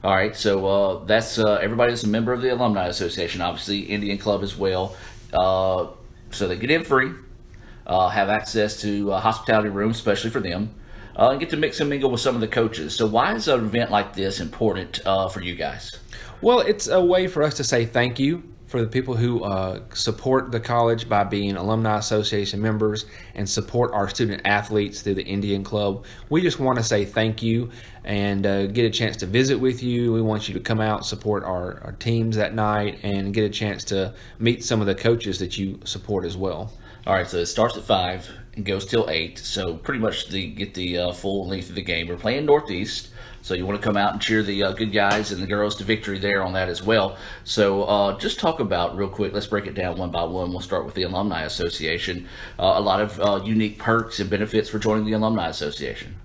All right, so that's everybody that's a member of the Alumni Association, obviously, Indian Club as well. So they get in free, have access to hospitality rooms, especially for them, and get to mix and mingle with some of the coaches. So why is an event like this important for you guys? Well, it's a way for us to say thank you for the people who support the college by being Alumni Association members and support our student athletes through the Indian Club. We just want to say thank you and get a chance to visit with you. We want you to come out, support our teams that night, and get a chance to meet some of the coaches that you support as well. All right, so it starts at 5 and goes till 8, so pretty much get the full length of the game. We're playing Northeast, so you want to come out and cheer the good guys and the girls to victory there on that as well. So just talk about, real quick, let's break it down one by one. We'll start with the Alumni Association. A lot of unique perks and benefits for joining the Alumni Association.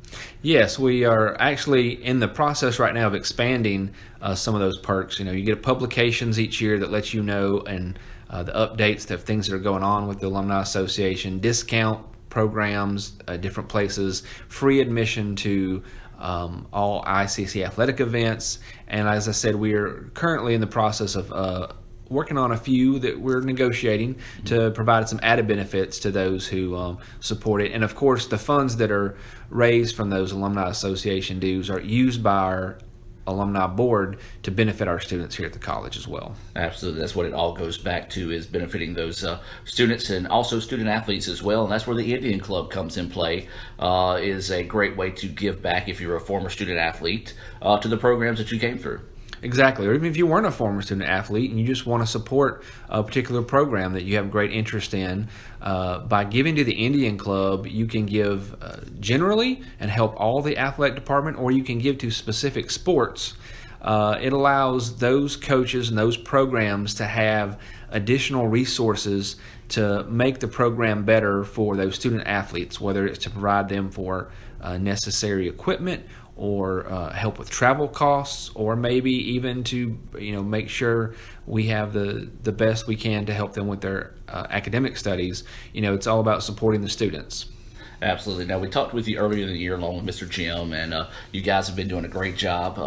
Yes, we are actually in the process right now of expanding some of those perks. You know, you get publications each year that let you know and the updates of things that are going on with the Alumni Association, discount programs, different places, free admission to all ICC athletic events. And as I said, we are currently in the process of working on a few that we're negotiating to provide some added benefits to those who support it. And of course, the funds that are raised from those Alumni Association dues are used by our alumni board to benefit our students here at the college as well. Absolutely. That's what it all goes back to, is benefiting those students and also student athletes as well. And that's where the Indian Club comes in play. Is a great way to give back if you're a former student athlete to the programs that you came through. Exactly. Or even if you weren't a former student athlete and you just want to support a particular program that you have great interest in, by giving to the Indian Club, you can give generally and help all the athletic department, or you can give to specific sports. It allows those coaches and those programs to have additional resources to make the program better for those student athletes, whether it's to provide them for necessary equipment or help with travel costs, or maybe even to make sure we have the best we can to help them with their academic studies. It's all about supporting the students. Absolutely. Now, we talked with you earlier in the year along with Mr. Jim, and you guys have been doing a great job.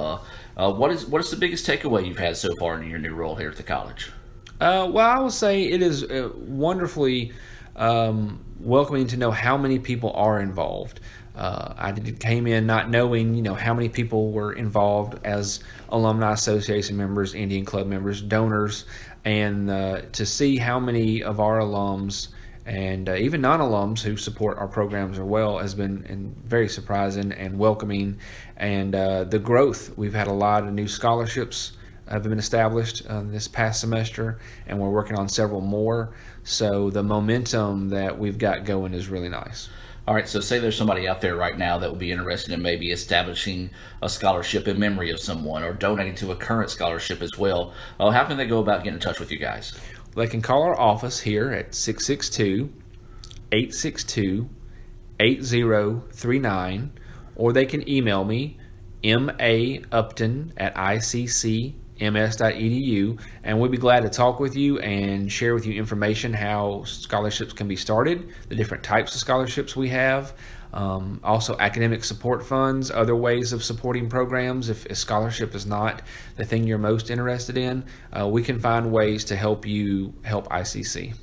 What is the biggest takeaway you've had so far in your new role here at the college? Well, I would say it is wonderfully welcoming to know how many people are involved. I came in not knowing, how many people were involved as Alumni Association members, Indian Club members, donors, and to see how many of our alums and even non-alums who support our programs as well has been very surprising and welcoming. And the growth, we've had a lot of new scholarships have been established this past semester, and we're working on several more. So the momentum that we've got going is really nice. All right, so say there's somebody out there right now that would be interested in maybe establishing a scholarship in memory of someone or donating to a current scholarship as well. How can they go about getting in touch with you guys? They can call our office here at 662-862-8039, or they can email me, maupton@iccms.edu, and we'd be glad to talk with you and share with you information how scholarships can be started, the different types of scholarships we have, also academic support funds, other ways of supporting programs. If a scholarship is not the thing you're most interested in, we can find ways to help you help ICC.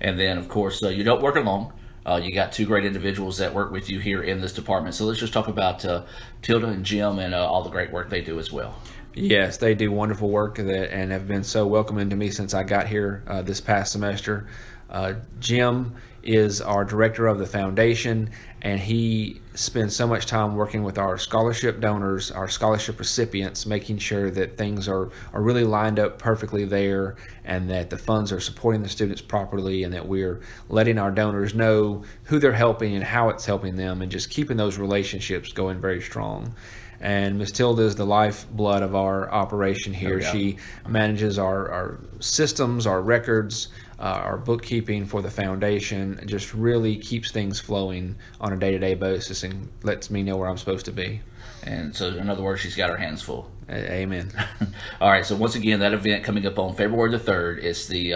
And then, of course, you don't work alone. You got two great individuals that work with you here in this department. So let's just talk about Tilda and Jim and all the great work they do as well. Yes, they do wonderful work and have been so welcoming to me since I got here this past semester. Jim is our director of the foundation, and he spends so much time working with our scholarship donors, our scholarship recipients, making sure that things are really lined up perfectly there, and that the funds are supporting the students properly, and that we're letting our donors know who they're helping and how it's helping them, and just keeping those relationships going very strong. And Ms. Tilda is the lifeblood of our operation here. She manages our systems, our records, our bookkeeping for the foundation, and just really keeps things flowing on a a day-to-day basis and lets me know where I'm supposed to be. And so, in other words, she's got her hands full. Amen. All right, so once again, that event coming up on February the 3rd is the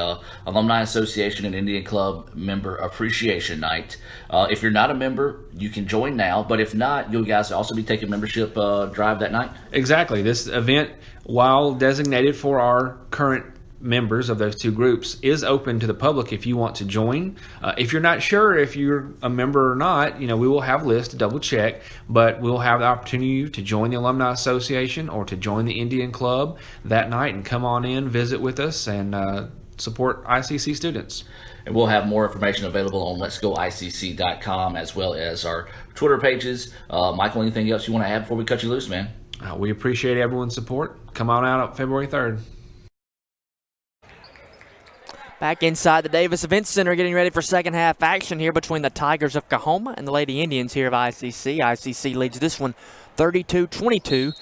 Alumni Association and Indian Club Member Appreciation Night. If you're not a member, you can join now, but if not, you guys also be taking membership drive that night? Exactly. This event, while designated for our current members of those two groups, is open to the public if you want to join. If you're not sure if you're a member or not, we will have lists to double check, but we'll have the opportunity to join the Alumni Association or to join the Indian Club that night and come on in, visit with us, and support ICC students. And we'll have more information available on letsgoicc.com as well as our Twitter pages. Michael, anything else you want to add before we cut you loose, man? We appreciate everyone's support. Come on out on February 3rd. Back inside the Davis Event Center, getting ready for second half action here between the Tigers of Coahoma and the Lady Indians here of ICC. ICC leads this one 32-22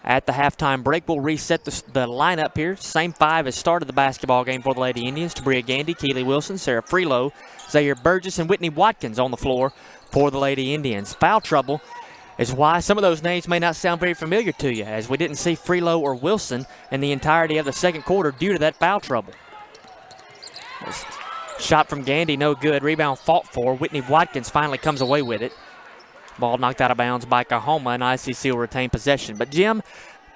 at the halftime break. We'll reset the lineup here. Same five as started the basketball game for the Lady Indians. Tabria Gandy, Keely Wilson, Sarah Freelow, Zaire Burgess, and Whitney Watkins on the floor for the Lady Indians. Foul trouble is why some of those names may not sound very familiar to you, as we didn't see Freelow or Wilson in the entirety of the second quarter due to that foul trouble. Shot from Gandy, no good. Rebound fought for. Whitney Watkins finally comes away with it. Ball knocked out of bounds by Coahoma, and ICC will retain possession. But, Jim,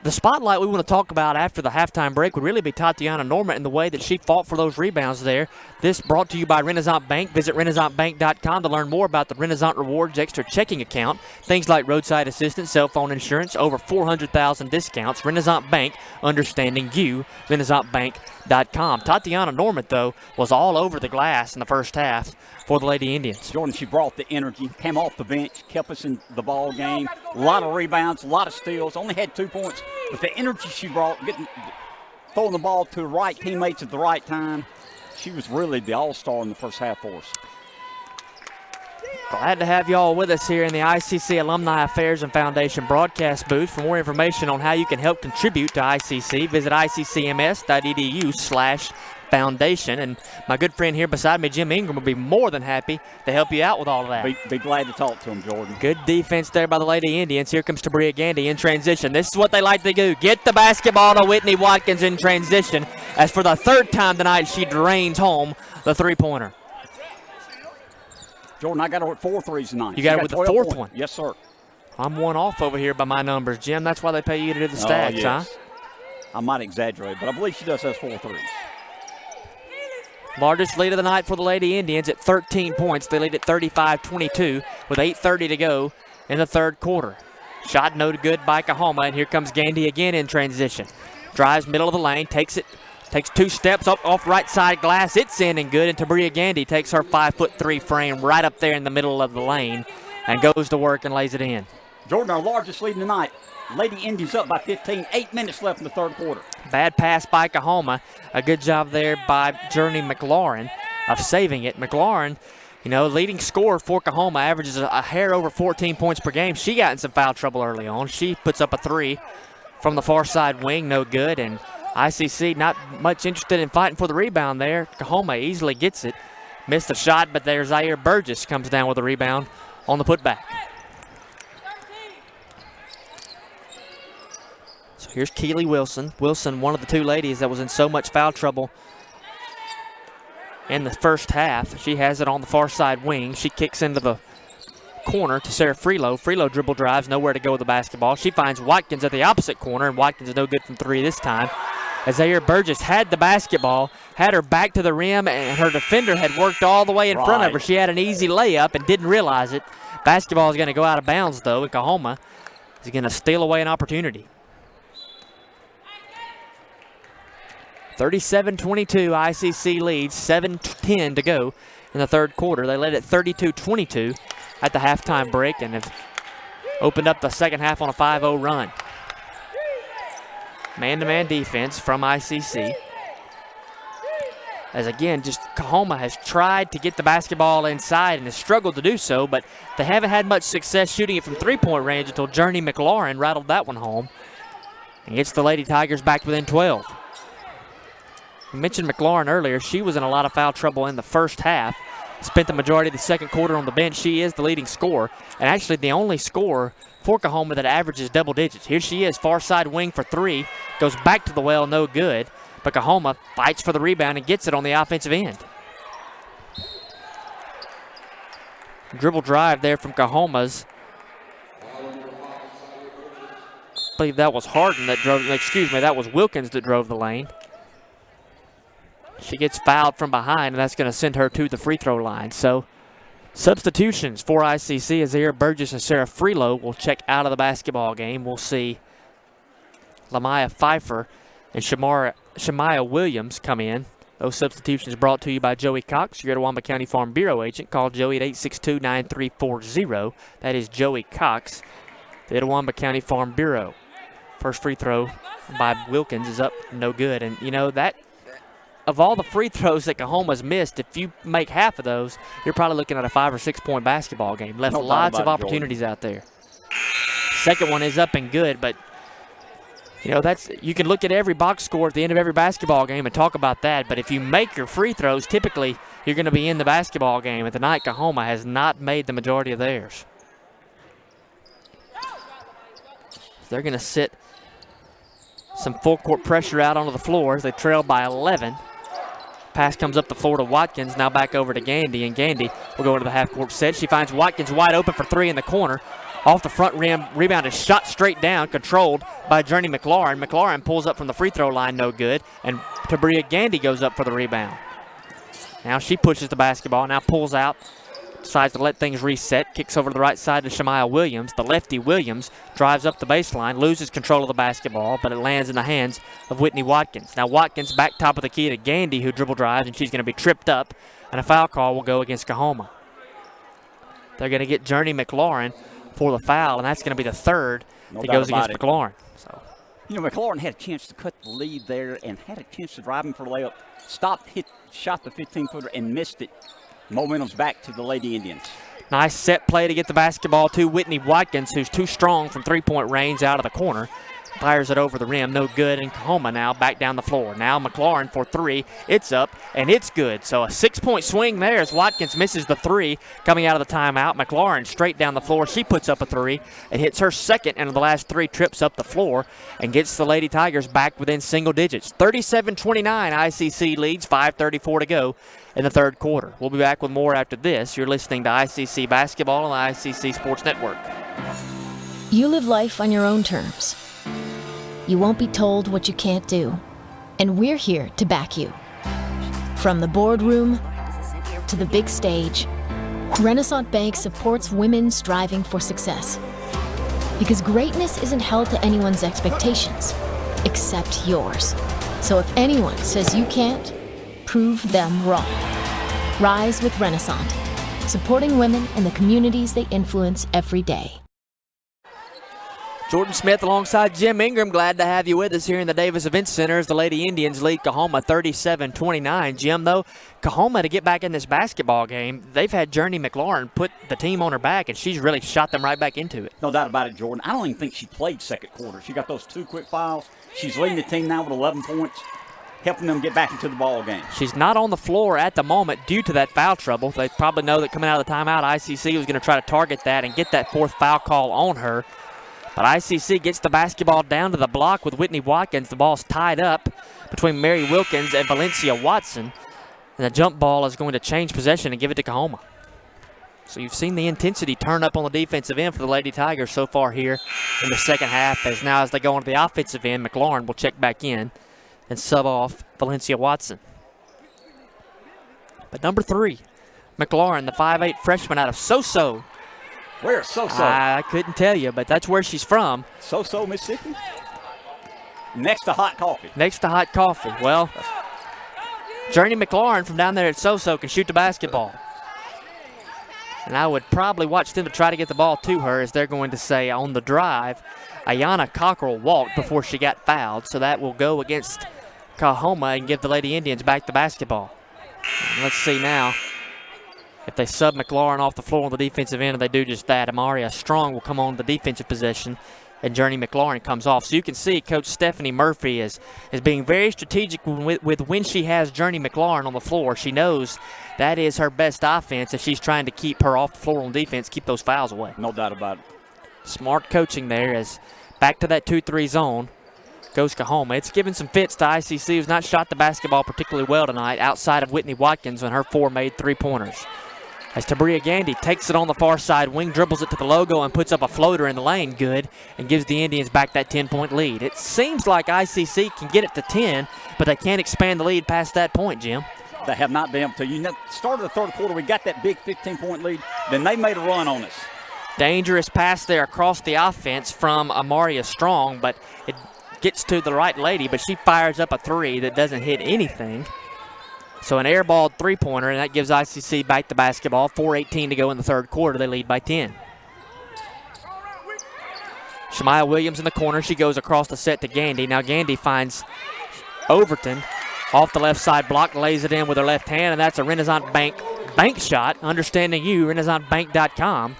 the spotlight we want to talk about after the halftime break would really be Tatiana Norma and the way that she fought for those rebounds there. This brought to you by Renaissance Bank. Visit renaissancebank.com to learn more about the Renaissance Rewards Extra Checking Account. Things like roadside assistance, cell phone insurance, over 400,000 discounts. Renaissance Bank, understanding you. renaissancebank.com. Tatiana Norma, though, was all over the glass in the first half for the Lady Indians. Jordan, she brought the energy, came off the bench, kept us in the ball game. A lot of rebounds, a lot of steals, only had 2 points. But the energy she brought, throwing the ball to the right teammates at the right time, she was really the all-star in the first half for us. Glad to have you all with us here in the ICC Alumni Affairs and Foundation broadcast booth. For more information on how you can help contribute to ICC, visit iccms.edu/foundation. And my good friend here beside me, Jim Ingram, will be more than happy to help you out with all of that. Be glad to talk to him, Jordan. Good defense there by the Lady Indians. Here comes Tabria Gandy in transition. This is what they like to do. Get the basketball to Whitney Watkins in transition. As for the third time tonight, she drains home the three-pointer. Jordan, I got her with 4 threes tonight. You got her with the fourth one? Yes, sir. I'm one off over here by my numbers, Jim. That's why they pay you to do the stats, yes. huh? I might exaggerate, but I believe she does have 4 threes. Largest lead of the night for the Lady Indians at 13 points. They lead at 35-22 with 8:30 to go in the third quarter. Shot no good by Coahoma, and here comes Gandy again in transition. Drives middle of the lane, takes 2 steps up off right side glass. It's in and good, and Tabria Gandy takes her 5'3" frame right up there in the middle of the lane and goes to work and lays it in. Jordan, our largest lead tonight. Lady Indians up by 15. 8 minutes left in the third quarter. Bad pass by Coahoma. A good job there by Journey McLaurin of saving it. McLaurin, leading scorer for Coahoma, averages a hair over 14 points per game. She got in some foul trouble early on. She puts up a 3 from the far side wing, no good, and ICC not much interested in fighting for the rebound there. Coahoma easily gets it. Missed the shot, but there's Zaire Burgess comes down with a rebound on the putback. So here's Keely Wilson. Wilson, one of the two ladies that was in so much foul trouble in the first half. She has it on the far side wing. She kicks into the corner to Sarah Freelow. Freelow dribble drives, nowhere to go with the basketball. She finds Watkins at the opposite corner, and Watkins is no good from 3 this time. As Zaire Burgess had the basketball, had her back to the rim, and her defender had worked all the way in front of her. She had an easy layup and didn't realize it. Basketball is going to go out of bounds, though, and Coahoma is going to steal away an opportunity. 37-22, ICC leads, 7:10 to go in the third quarter. They led at 32-22 at the halftime break and have opened up the second half on a 5-0 run. Man-to-man defense from ICC. As again, just Coahoma has tried to get the basketball inside and has struggled to do so, but they haven't had much success shooting it from three-point range until Journey McLaurin rattled that one home and gets the Lady Tigers back within 12. We mentioned McLaurin earlier. She was in a lot of foul trouble in the first half. spent the majority of the second quarter on the bench. She is the leading scorer, and actually the only scorer for Coahoma that averages double digits. Here she is, far side wing for three, goes back to the well, no good, but Coahoma fights for the rebound and gets it on the offensive end. Dribble drive there from Coahoma's. I believe that was Harden that drove, that was Wilkins that drove the lane. She gets fouled from behind, and that's going to send her to the free throw line. So, substitutions for ICC as Air Burgess and Sarah Freelow will check out of the basketball game. We'll see Lamaya Pfeiffer and Shamaya Williams come in. Those substitutions brought to you by Joey Cox, your Etowah County Farm Bureau agent. Call Joey at 862-9340. That is Joey Cox, the Etowah County Farm Bureau. First free throw by Wilkins is up, no good. And, you know, that of all the free throws that Coahoma's missed, if you make half of those, you're probably looking at a 5 or 6 point basketball game. Left lots of opportunities out there. Second one is up and good, but you know, you can look at every box score at the end of every basketball game and talk about that, but if you make your free throws, typically you're going to be in the basketball game. And tonight, Coahoma has not made the majority of theirs. They're going to sit some full court pressure out onto the floor as they trail by 11. Pass comes up the floor to Watkins, now back over to Gandy, and Gandy will go into the half-court set. She finds Watkins wide open for three in the corner. Off the front rim, rebound is shot straight down, controlled by Journey McLaurin. McLaurin pulls up from the free throw line, no good, and Tabria Gandy goes up for the rebound. Now she pushes the basketball, now pulls out, decides to let things reset, kicks over to the right side to Shamaya Williams. The lefty Williams drives up the baseline, loses control of the basketball, but it lands in the hands of Whitney Watkins. Now Watkins back top of the key to Gandy, who dribble drives, and she's going to be tripped up, and a foul call will go against Coahoma. They're going to get Journey McLaurin for the foul, and that's going to be the third that goes against McLaurin. So, you know, McLaurin had a chance to cut the lead there and had a chance to drive him for a layup. Shot the 15-footer and missed it. Momentum's back to the Lady Indians. Nice set play to get the basketball to Whitney Watkins, who's too strong from three-point range out of the corner. Fires it over the rim, no good, and Coahoma now back down the floor. Now McLaurin for three, it's up, and it's good. So a 6-point swing there as Watkins misses the three coming out of the timeout. McLaurin straight down the floor, she puts up a three and hits her second, and of the last three trips up the floor and gets the Lady Tigers back within single digits. 37-29, ICC leads, 5:34 to go in the third quarter. We'll be back with more after this. You're listening to ICC Basketball on the ICC Sports Network. You live life on your own terms. You won't be told what you can't do. And we're here to back you. From the boardroom to the big stage, Renaissance Bank supports women striving for success. Because greatness isn't held to anyone's expectations, except yours. So if anyone says you can't, prove them wrong. Rise with Renaissance, supporting women in the communities they influence every day. Jordan Smith alongside Jim Ingram. Glad to have you with us here in the Davis Event Center as the Lady Indians lead Coahoma 37-29. Jim, though, Coahoma to get back in this basketball game, they've had Journey McLaurin put the team on her back, and she's really shot them right back into it. No doubt about it, Jordan. I don't even think she played second quarter. She got those 2 quick fouls. She's leading the team now with 11 points, helping them get back into the ball game. She's not on the floor at the moment due to that foul trouble. They probably know that coming out of the timeout, ICC was going to try to target that and get that fourth foul call on her. But ICC gets the basketball down to the block with Whitney Watkins. The ball's tied up between Mary Wilkins and Valencia Watson. And the jump ball is going to change possession and give it to Coahoma. So you've seen the intensity turn up on the defensive end for the Lady Tigers so far here in the second half. As they go into the offensive end, McLaurin will check back in and sub off Valencia Watson. But number 3, McLaurin, the 5'8 freshman out of Soso. Where's Soso? I couldn't tell you, but that's where she's from. Soso, Mississippi? Next to hot coffee. Next to hot coffee. Well, Journey McLaurin from down there at Soso can shoot the basketball. And I would probably watch them to try to get the ball to her, as they're going to say on the drive, Ayanna Cockrell walked before she got fouled, so that will go against Coahoma and give the Lady Indians back the basketball. And let's see now if they sub McLaurin off the floor on the defensive end, and they do just that. Amaria Strong will come on the defensive possession and Journey McLaurin comes off. So you can see Coach Stephanie Murphy is being very strategic with when she has Journey McLaurin on the floor. She knows that is her best offense, and she's trying to keep her off the floor on defense, keep those fouls away. No doubt about it. Smart coaching there as back to that 2-3 zone goes Coahoma. It's given some fits to ICC, who's not shot the basketball particularly well tonight outside of Whitney Watkins when her 4 made three-pointers. As Tabria Gandy takes it on the far side wing, dribbles it to the logo and puts up a floater in the lane, good, and gives the Indians back that 10-point lead. It seems like ICC can get it to 10, but they can't expand the lead past that point, Jim. They have not been able to. You know, start of the third quarter, we got that big 15-point lead. Then they made a run on us. Dangerous pass there across the offense from Amaria Strong, but it gets to the right lady, but she fires up a 3 that doesn't hit anything. So an airballed three-pointer, and that gives ICC back the basketball. 4:18 to go in the third quarter. They lead by 10. Shemaya Williams in the corner. She goes across the set to Gandy. Now Gandy finds Overton off the left side block, lays it in with her left hand, and that's a Renaissance Bank shot. Understanding you, RenaissanceBank.com.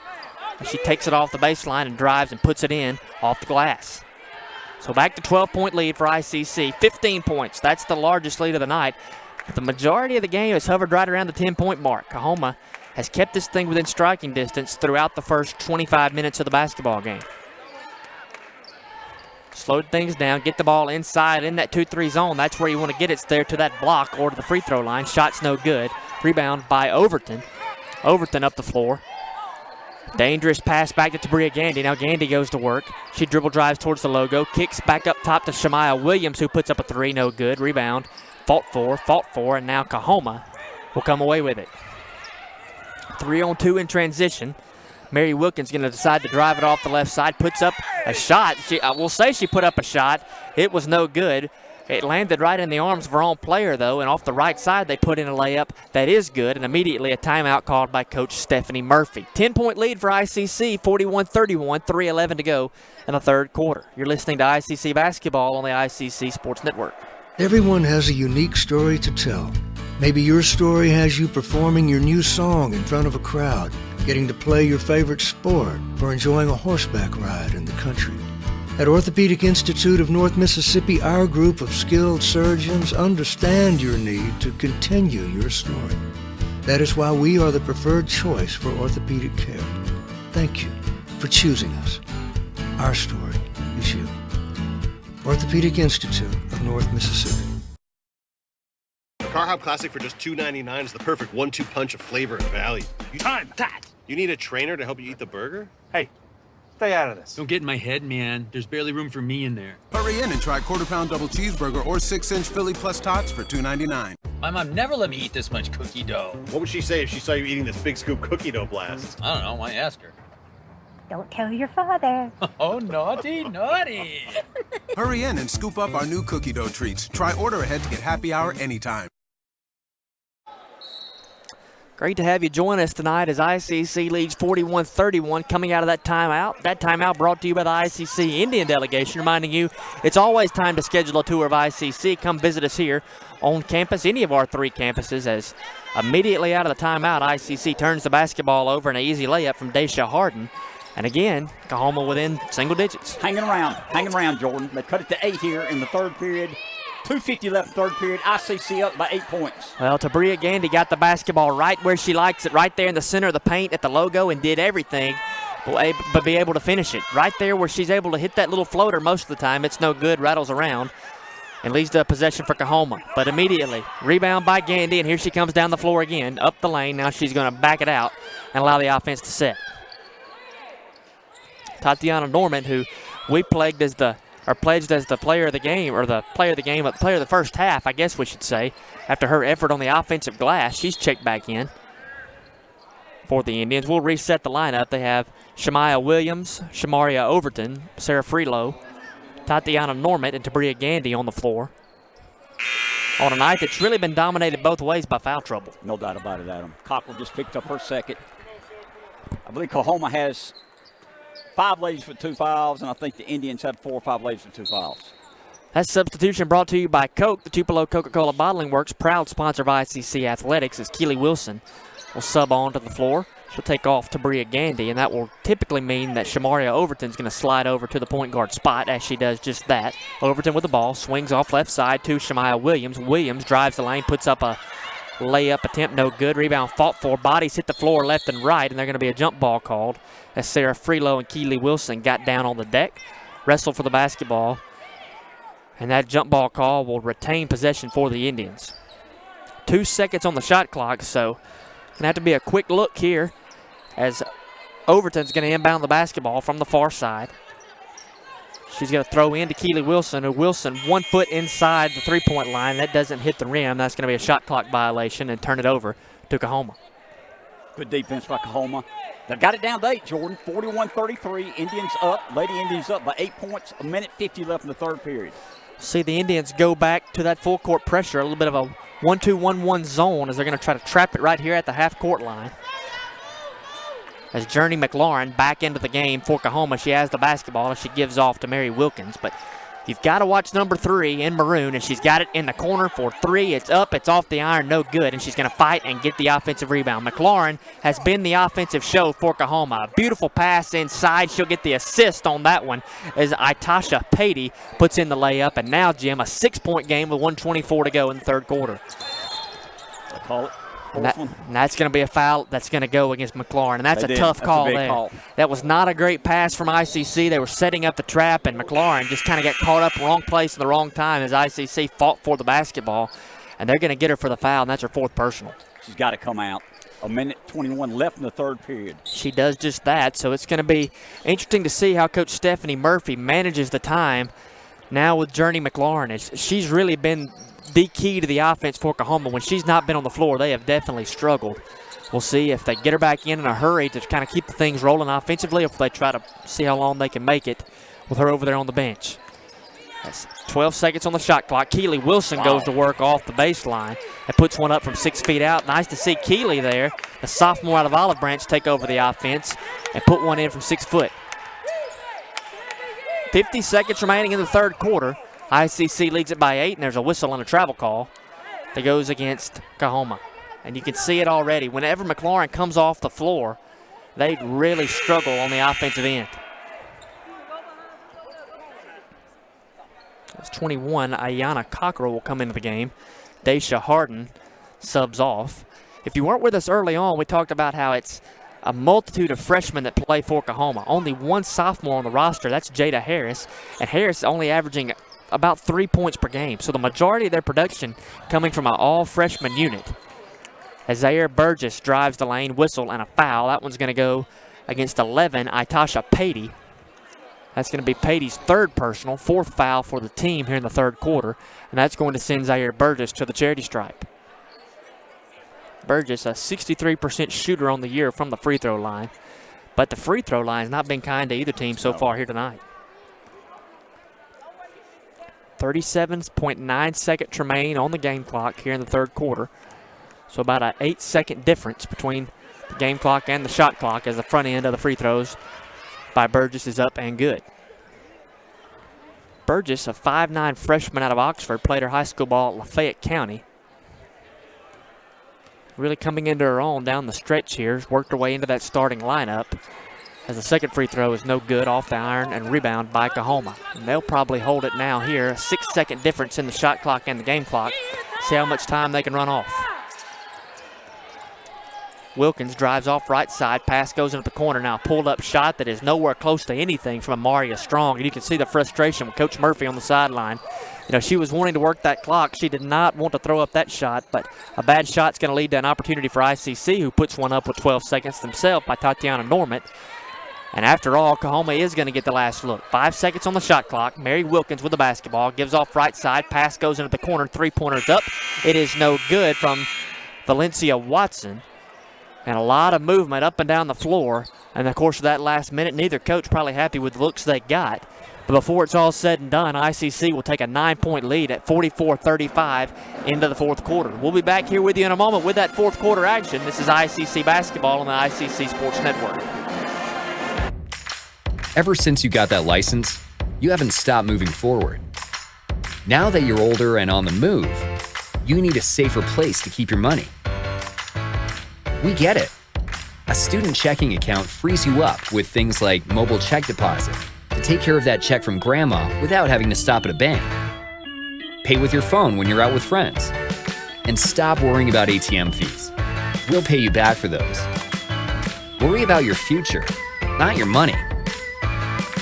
She takes it off the baseline and drives and puts it in off the glass. So back to 12-point lead for ICC. 15 points. That's the largest lead of the night. But the majority of the game has hovered right around the 10-point mark. Coahoma has kept this thing within striking distance throughout the first 25 minutes of the basketball game. Slowed things down, get the ball inside in that 2-3 zone. That's where you want to get it. It's there to that block or to the free throw line. Shot's no good. Rebound by Overton. Overton up the floor. Dangerous pass back to Tabria Gandy. Now Gandy goes to work. She dribble drives towards the logo. Kicks back up top to Shemaya Williams, who puts up a 3. No good. Rebound. Fought for, and now Coahoma will come away with it. 3-on-2 in transition. Mary Wilkins going to decide to drive it off the left side. Puts up a shot. We'll say she put up a shot. It was no good. It landed right in the arms of her own player, though, and off the right side they put in a layup that is good, and immediately a timeout called by Coach Stephanie Murphy. 10-point lead for ICC, 41-31, 3:11 to go in the third quarter. You're listening to ICC Basketball on the ICC Sports Network. Everyone has a unique story to tell. Maybe your story has you performing your new song in front of a crowd, getting to play your favorite sport, or enjoying a horseback ride in the country. At Orthopedic Institute of North Mississippi, our group of skilled surgeons understand your need to continue your story. That is why we are the preferred choice for orthopedic care. Thank you for choosing us. Our story is you. Orthopedic Institute of North Mississippi. Car Hop Classic for just $2.99 is the perfect 1-2 punch of flavor and value. Time that! You need a trainer to help you eat the burger? Hey, stay out of this. Don't get in my head, man. There's barely room for me in there. Hurry in and try quarter-pound double cheeseburger or 6-inch Philly plus tots for $2.99. My mom never let me eat this much cookie dough. What would she say if she saw you eating this big scoop cookie dough blast? I don't know. I ask her. Don't tell your father. Oh, naughty, naughty. Hurry in and scoop up our new cookie dough treats. Try order ahead to get happy hour anytime. Great to have you join us tonight as ICC leads 41-31 coming out of that timeout. That timeout brought to you by the ICC Indian delegation, reminding you it's always time to schedule a tour of ICC. Come visit us here on campus, any of our 3 campuses, as immediately out of the timeout, ICC turns the basketball over in an easy layup from Daisha Harden. And again, Coahoma within single digits. Hanging around, Jordan. They cut it to 8 here in the third period. 2:50 left third period. ICC up by 8 points. Well, Tabria Gandy got the basketball right where she likes it, right there in the center of the paint at the logo, and did everything but be able to finish it. Right there where she's able to hit that little floater most of the time. It's no good, rattles around, and leads to a possession for Coahoma. But immediately, rebound by Gandy, and here she comes down the floor again, up the lane. Now she's going to back it out and allow the offense to set. Tatiana Norman, who we pledged as the player of the game, or the player of the first half, I guess we should say, after her effort on the offensive glass. She's checked back in for the Indians. We'll reset the lineup. They have Shemaya Williams, Shamaria Overton, Sarah Freelow, Tatiana Norman, and Tabria Gandy on the floor on a night that's really been dominated both ways by foul trouble. No doubt about it, Adam. Cockrell just picked up her second. I believe Coahoma has 5 ladies for 2 fouls, and I think the Indians have 4 or 5 ladies for 2 fouls. That substitution brought to you by Coke, the Tupelo Coca-Cola Bottling Works, proud sponsor of ICC Athletics, as Keely Wilson will sub on to the floor She'll take off to Bria Gandy, and that will typically mean that Shamaria Overton's going to slide over to the point guard spot as she does just that. Overton with the ball, swings off left side to Shemaya Williams. Williams drives the lane, puts up a layup attempt, no good. Rebound fought for. Bodies hit the floor left and right, and they're going to be a jump ball called as Sarah Freelo and Keely Wilson got down on the deck, wrestled for the basketball, and that jump ball call will retain possession for the Indians. 2 seconds on the shot clock, so going to have to be a quick look here as Overton's going to inbound the basketball from the far side. She's going to throw in to Keely Wilson, and Wilson 1 foot inside the three-point line. That doesn't hit the rim. That's going to be a shot clock violation and turn it over to Coahoma. Good defense by Coahoma. They've got it down to 8, Jordan. 41-33. Indians up. Lady Indians up by 8 points. 1:50 left in the third period. See the Indians go back to that full court pressure, a little bit of a 1-2-1-1 zone as they're going to try to trap it right here at the half-court line. As Journey McLaurin back into the game for Coahoma, she has the basketball as she gives off to Mary Wilkins. But you've got to watch number 3 in maroon, and she's got it in the corner for 3. It's up, it's off the iron, no good, and she's going to fight and get the offensive rebound. McLaurin has been the offensive show for Coahoma. A beautiful pass inside. She'll get the assist on that one as Itasha Patey puts in the layup. And now, Jim, a 6-point game with 1:24 to go in the third quarter. They call it. And that's going to be a foul that's going to go against McLaurin, and that's a tough call there. That was not a great pass from ICC. They were setting up the trap, and McLaurin just kind of got caught up wrong place at the wrong time as ICC fought for the basketball, and they're going to get her for the foul, and that's her 4th personal. She's got to come out. 1:21 left in the third period. She does just that, so it's going to be interesting to see how Coach Stephanie Murphy manages the time now with Journey McLaurin. She's really been the key to the offense for Coahoma. When she's not been on the floor, they have definitely struggled. We'll see if they get her back in a hurry to kind of keep the things rolling offensively, or if they try to see how long they can make it with her over there on the bench. That's 12 seconds on the shot clock. Keely Wilson goes to work off the baseline and puts one up from 6 feet out. Nice to see Keely there, the sophomore out of Olive Branch, take over the offense and put one in from 6 foot. 50 seconds remaining in the third quarter. ICC leads it by 8, and there's a whistle and a travel call that goes against Coahoma. And you can see it already. Whenever McLaurin comes off the floor, they really struggle on the offensive end. It's 21. Ayana Cockrell will come into the game. Daisha Harden subs off. If you weren't with us early on, we talked about how it's a multitude of freshmen that play for Coahoma. Only one sophomore on the roster. That's Jada Harris. And Harris only averaging about 3 points per game. So the majority of their production coming from an all-freshman unit. As Zaire Burgess drives the lane, whistle, and a foul. That one's going to go against 11, Itasha Patey. That's going to be Patey's 3rd personal, 4th foul for the team here in the third quarter. And that's going to send Zaire Burgess to the charity stripe. Burgess, a 63% shooter on the year from the free throw line. But the free throw line has not been kind to either team so far here tonight. 37.9 seconds remain on the game clock here in the third quarter. So about an 8-second difference between the game clock and the shot clock as the front end of the free throws by Burgess is up and good. Burgess, a 5'9 freshman out of Oxford, played her high school ball at Lafayette County. Really coming into her own down the stretch here. Worked her way into that starting lineup as the second free throw is no good off the iron and rebound by Coahoma. And they'll probably hold it now here. A 6-second difference in the shot clock and the game clock. See how much time they can run off. Wilkins drives off right side. Pass goes into the corner now. Pulled up shot that is nowhere close to anything from Amaria Strong. And you can see the frustration with Coach Murphy on the sideline. You know, she was wanting to work that clock. She did not want to throw up that shot, but a bad shot's going to lead to an opportunity for ICC, who puts one up with 12 seconds themselves by Tatiana Normant. And after all, Coahoma is going to get the last look. 5 seconds on the shot clock. Mary Wilkins with the basketball. Gives off right side. Pass goes into the corner. Three-pointer's up. It is no good from Valencia Watson. And a lot of movement up and down the floor. And, of course, that last minute, neither coach probably happy with the looks they got. But before it's all said and done, ICC will take a 9-point lead at 44-35 into the fourth quarter. We'll be back here with you in a moment with that fourth quarter action. This is ICC Basketball on the ICC Sports Network. Ever since you got that license, you haven't stopped moving forward. Now that you're older and on the move, you need a safer place to keep your money. We get it. A A student checking account frees you up with things like mobile check deposit to take care of that check from grandma without having to stop at a bank. Pay with your phone when you're out with friends. And stop worrying about ATM fees. We'll pay you back for those. Worry about your future, not your money.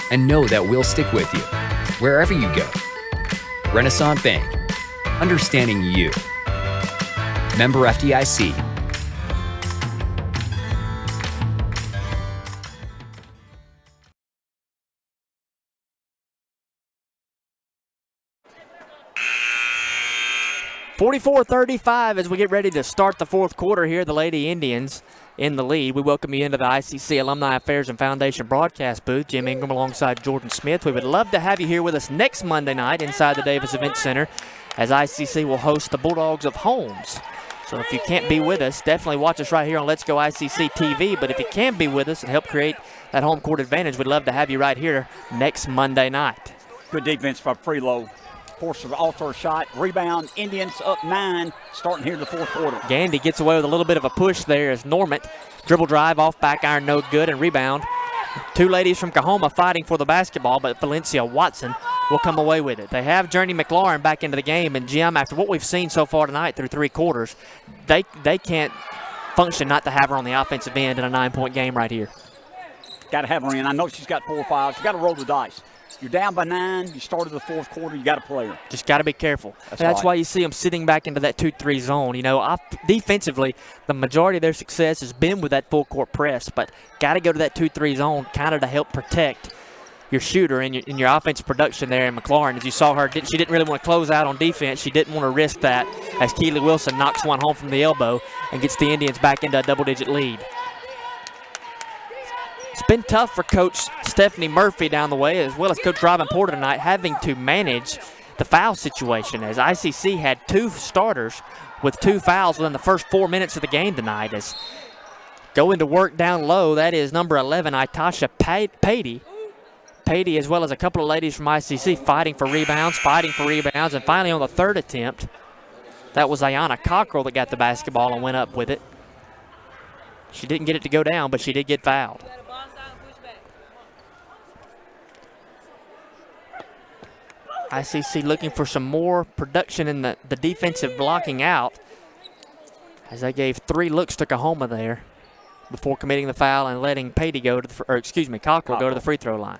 And know that we'll stick with you, wherever you go. Renaissance Bank, understanding you. Member FDIC. .44-35 as we get ready to start the fourth quarter here. The Lady Indians in the lead. We welcome you into the ICC Alumni Affairs and Foundation broadcast booth. Jim Ingram alongside Jordan Smith. We would love to have you here with us next Monday night inside the Davis Event Center as ICC will host the Bulldogs of Holmes. So if you can't be with us, definitely watch us right here on Let's Go ICC TV. But if you can be with us and help create that home court advantage, we'd love to have you right here next Monday night. Good defense by Prelow. Force of all-star shot, rebound, Indians up 9, starting here in the fourth quarter. Gandy gets away with a little bit of a push there as Normant dribble drive off back iron, no good, and rebound. Two ladies from Coahoma fighting for the basketball, but Valencia Watson will come away with it. They have Journey McLaurin back into the game, and Jim, after what we've seen so far tonight through three quarters, they can't function not to have her on the offensive end in a 9-point game right here. Got to have her in. I know she's got 4 or 5. She's got to roll the dice. You're down by 9. You started the fourth quarter. You got to play her. Just got to be careful. That's why you see them sitting back into that 2-3 zone. You know, defensively, the majority of their success has been with that full court press, but got to go to that 2-3 zone kind of to help protect your shooter and your offensive production there in McLaurin. As you saw her, she didn't really want to close out on defense. She didn't want to risk that as Keely Wilson knocks one home from the elbow and gets the Indians back into a double-digit lead. It's been tough for Coach Stephanie Murphy down the way, as well as Coach Robin Porter tonight, having to manage the foul situation, as ICC had 2 starters with 2 fouls within the first 4 minutes of the game tonight. As going to work down low, that is number 11, Itasha Patey. Patey, as well as a couple of ladies from ICC, fighting for rebounds, and finally on the third attempt, that was Ayanna Cockrell that got the basketball and went up with it. She didn't get it to go down, but she did get fouled. ICC looking for some more production in the defensive blocking out, as they gave 3 looks to Coahoma there before committing the foul and letting Patey go to Cockrell go to the free throw line.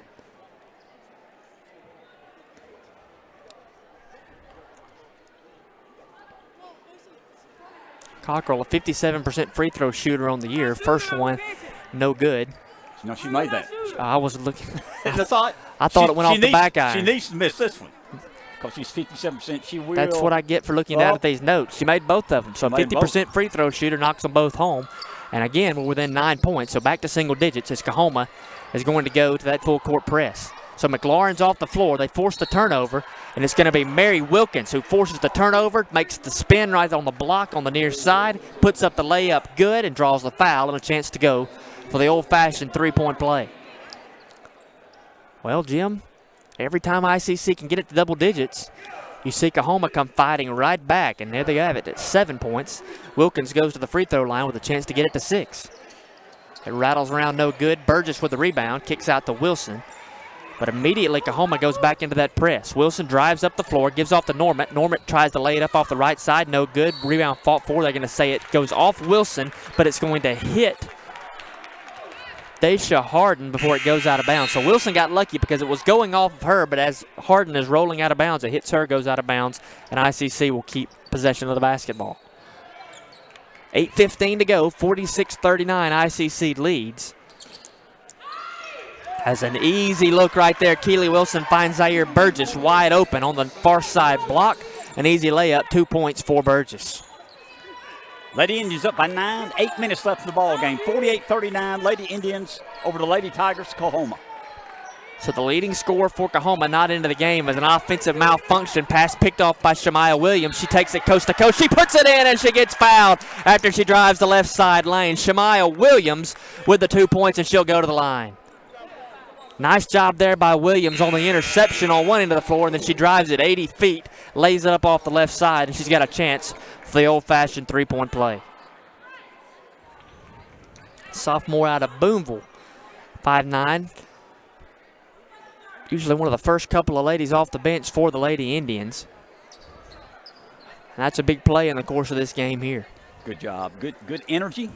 Cockrell, a 57% free throw shooter on the year. First one, no good. No, she made that. I was looking. I thought it went off the back iron. She needs to miss this one because she's 57%. She will. That's what I get for looking down at these notes. She made both of them. So 50% free throw shooter knocks them both home. And again, we're within 9 points. So back to single digits as Coahoma is going to go to that full court press. So McLaurin's off the floor. They forced the turnover, and it's going to be Mary Wilkins who forces the turnover, makes the spin right on the block on the near side, puts up the layup good, and draws the foul and a chance to go for the old-fashioned 3-point play. Well, Jim, every time ICC can get it to double digits, you see Coahoma come fighting right back, and there they have it at 7 points. Wilkins goes to the free throw line with a chance to get it to 6. It rattles around no good. Burgess with the rebound, kicks out to Wilson. But immediately Coahoma goes back into that press. Wilson drives up the floor, gives off to Normant. Normant tries to lay it up off the right side, no good. Rebound fought for. They're going to say it goes off Wilson, but it's going to hit Daisha Harden before it goes out of bounds. So Wilson got lucky because it was going off of her, but as Harden is rolling out of bounds, it hits her, goes out of bounds, and ICC will keep possession of the basketball. 8:15 to go, 46-39 ICC leads. Has an easy look right there. Keely Wilson finds Zaire Burgess wide open on the far side block. An easy layup, 2 points for Burgess. Lady Indians up by 9, 8 minutes left in the ball game. 48-39, Lady Indians over the Lady Tigers, Coahoma. So the leading scorer for Coahoma not into the game as an offensive malfunction. Pass picked off by Shemaya Williams. She takes it coast to coast. She puts it in and she gets fouled after she drives the left side lane. Shemaya Williams with the 2 points, and she'll go to the line. Nice job there by Williams on the interception on one end of the floor, and then she drives it 80 feet, lays it up off the left side, and she's got a chance for the old-fashioned 3-point play. sophomore out of Boonville, 5'9". Usually one of the first couple of ladies off the bench for the Lady Indians. And that's a big play in the course of this game here. Good job. Good energy.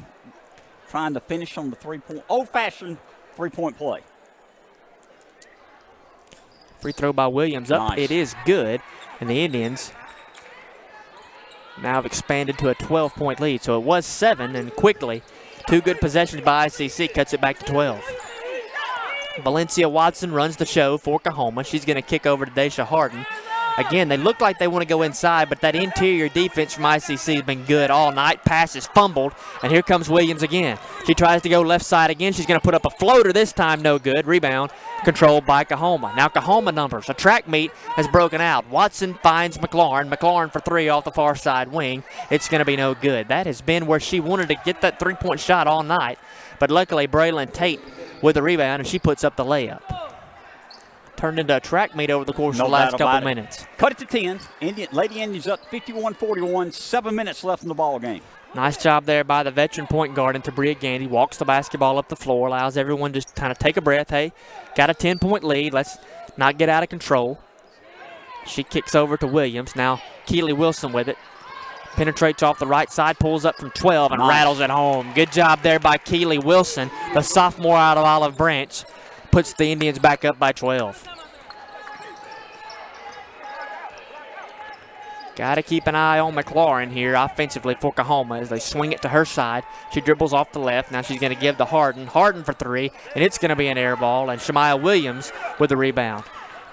Trying to finish on the three-point, old-fashioned three-point play. Free throw by Williams up. Nice. It is good. And the Indians now have expanded to a 12-point lead. So it was 7, and quickly, 2 good possessions by ICC cuts it back to 12. Valencia Watson runs the show for Coahoma. She's going to kick over to Daisha Harden. Again, they look like they want to go inside, but that interior defense from ICC has been good all night. Pass is fumbled, and here comes Williams again. She tries to go left side again. She's going to put up a floater this time, no good. Rebound controlled by Coahoma. Now Coahoma numbers. A track meet has broken out. Watson finds McLaurin. McLaurin for 3 off the far side wing. It's going to be no good. That has been where she wanted to get that three-point shot all night, but luckily Braylon Tate with the rebound, and she puts up the layup. Turned into a track meet over the course of the last couple minutes. Cut it to 10. Lady Indians up 51-41. 7 minutes left in the ball game. Nice job there by the veteran point guard, and Tabria Gandy walks the basketball up the floor, allows everyone just kind of take a breath. Hey, got a 10-point lead. Let's not get out of control. She kicks over to Williams. Now Keely Wilson with it. Penetrates off the right side, pulls up from 12, and rattles it home. Good job there by Keely Wilson, the sophomore out of Olive Branch. Puts the Indians back up by 12. Got to keep an eye on McLaurin here offensively for Coahoma as they swing it to her side. She dribbles off the left. Now she's going to give to Harden. Harden for 3, and it's going to be an air ball, and Shemaya Williams with the rebound.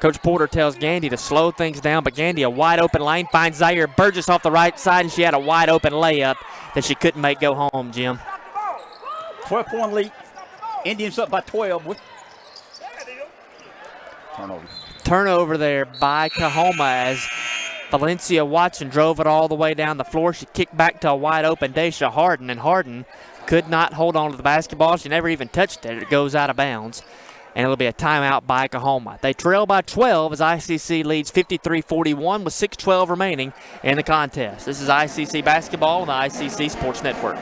Coach Porter tells Gandy to slow things down, but Gandy, a wide-open lane, finds Zaire Burgess off the right side, and she had a wide-open layup that she couldn't make go home, Jim. 12-point lead. Indians up by 12 with turnover. Turnover there by Coahoma as Valencia Watson drove it all the way down the floor. She kicked back to a wide-open Daisha Harden, and Harden could not hold on to the basketball. She never even touched it. It goes out of bounds, and it'll be a timeout by Coahoma. They trail by 12 as ICC leads 53-41 with 6:12 remaining in the contest. This is ICC Basketball on the ICC Sports Network.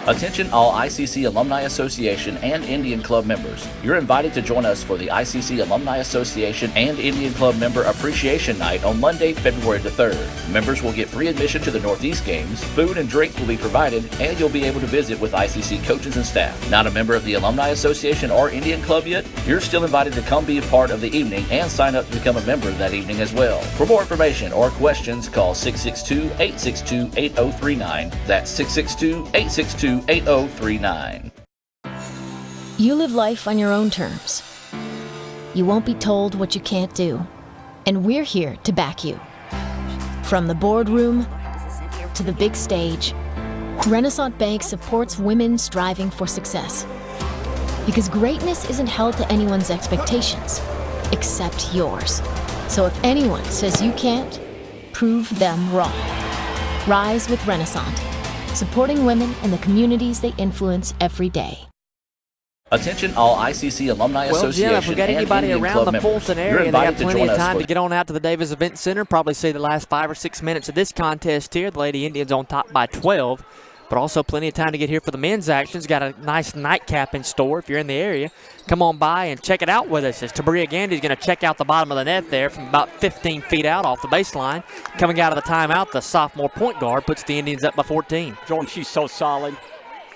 Attention all ICC Alumni Association and Indian Club members. You're invited to join us for the ICC Alumni Association and Indian Club Member Appreciation Night on Monday, February the 3rd. Members will get free admission to the Northeast Games, food and drinks will be provided, and you'll be able to visit with ICC coaches and staff. Not a member of the Alumni Association or Indian Club yet? You're still invited to come be a part of the evening and sign up to become a member that evening as well. For more information or questions, call 662-862-8039. That's 662-862-8039. You live life on your own terms. You won't be told what you can't do. And we're here to back you. From the boardroom to the big stage, Renaissance Bank supports women striving for success. Because greatness isn't held to anyone's expectations, except yours. So if anyone says you can't, prove them wrong. Rise with Renaissance, supporting women and the communities they influence every day. Attention all ICC Alumni Association Jim, if we got anybody and around the Club Fulton members, area, you're they got invited to plenty join of us time for to get on out to the Davis Event Center. Probably see the last 5 or 6 minutes of this contest here. The Lady Indians on top by 12, but also plenty of time to get here for the men's actions. Got a nice nightcap in store if you're in the area. Come on by and check it out with us as Tabria Gandy's going to check out the bottom of the net there from about 15 feet out off the baseline. Coming out of the timeout, the sophomore point guard puts the Indians up by 14. Jordan, she's so solid.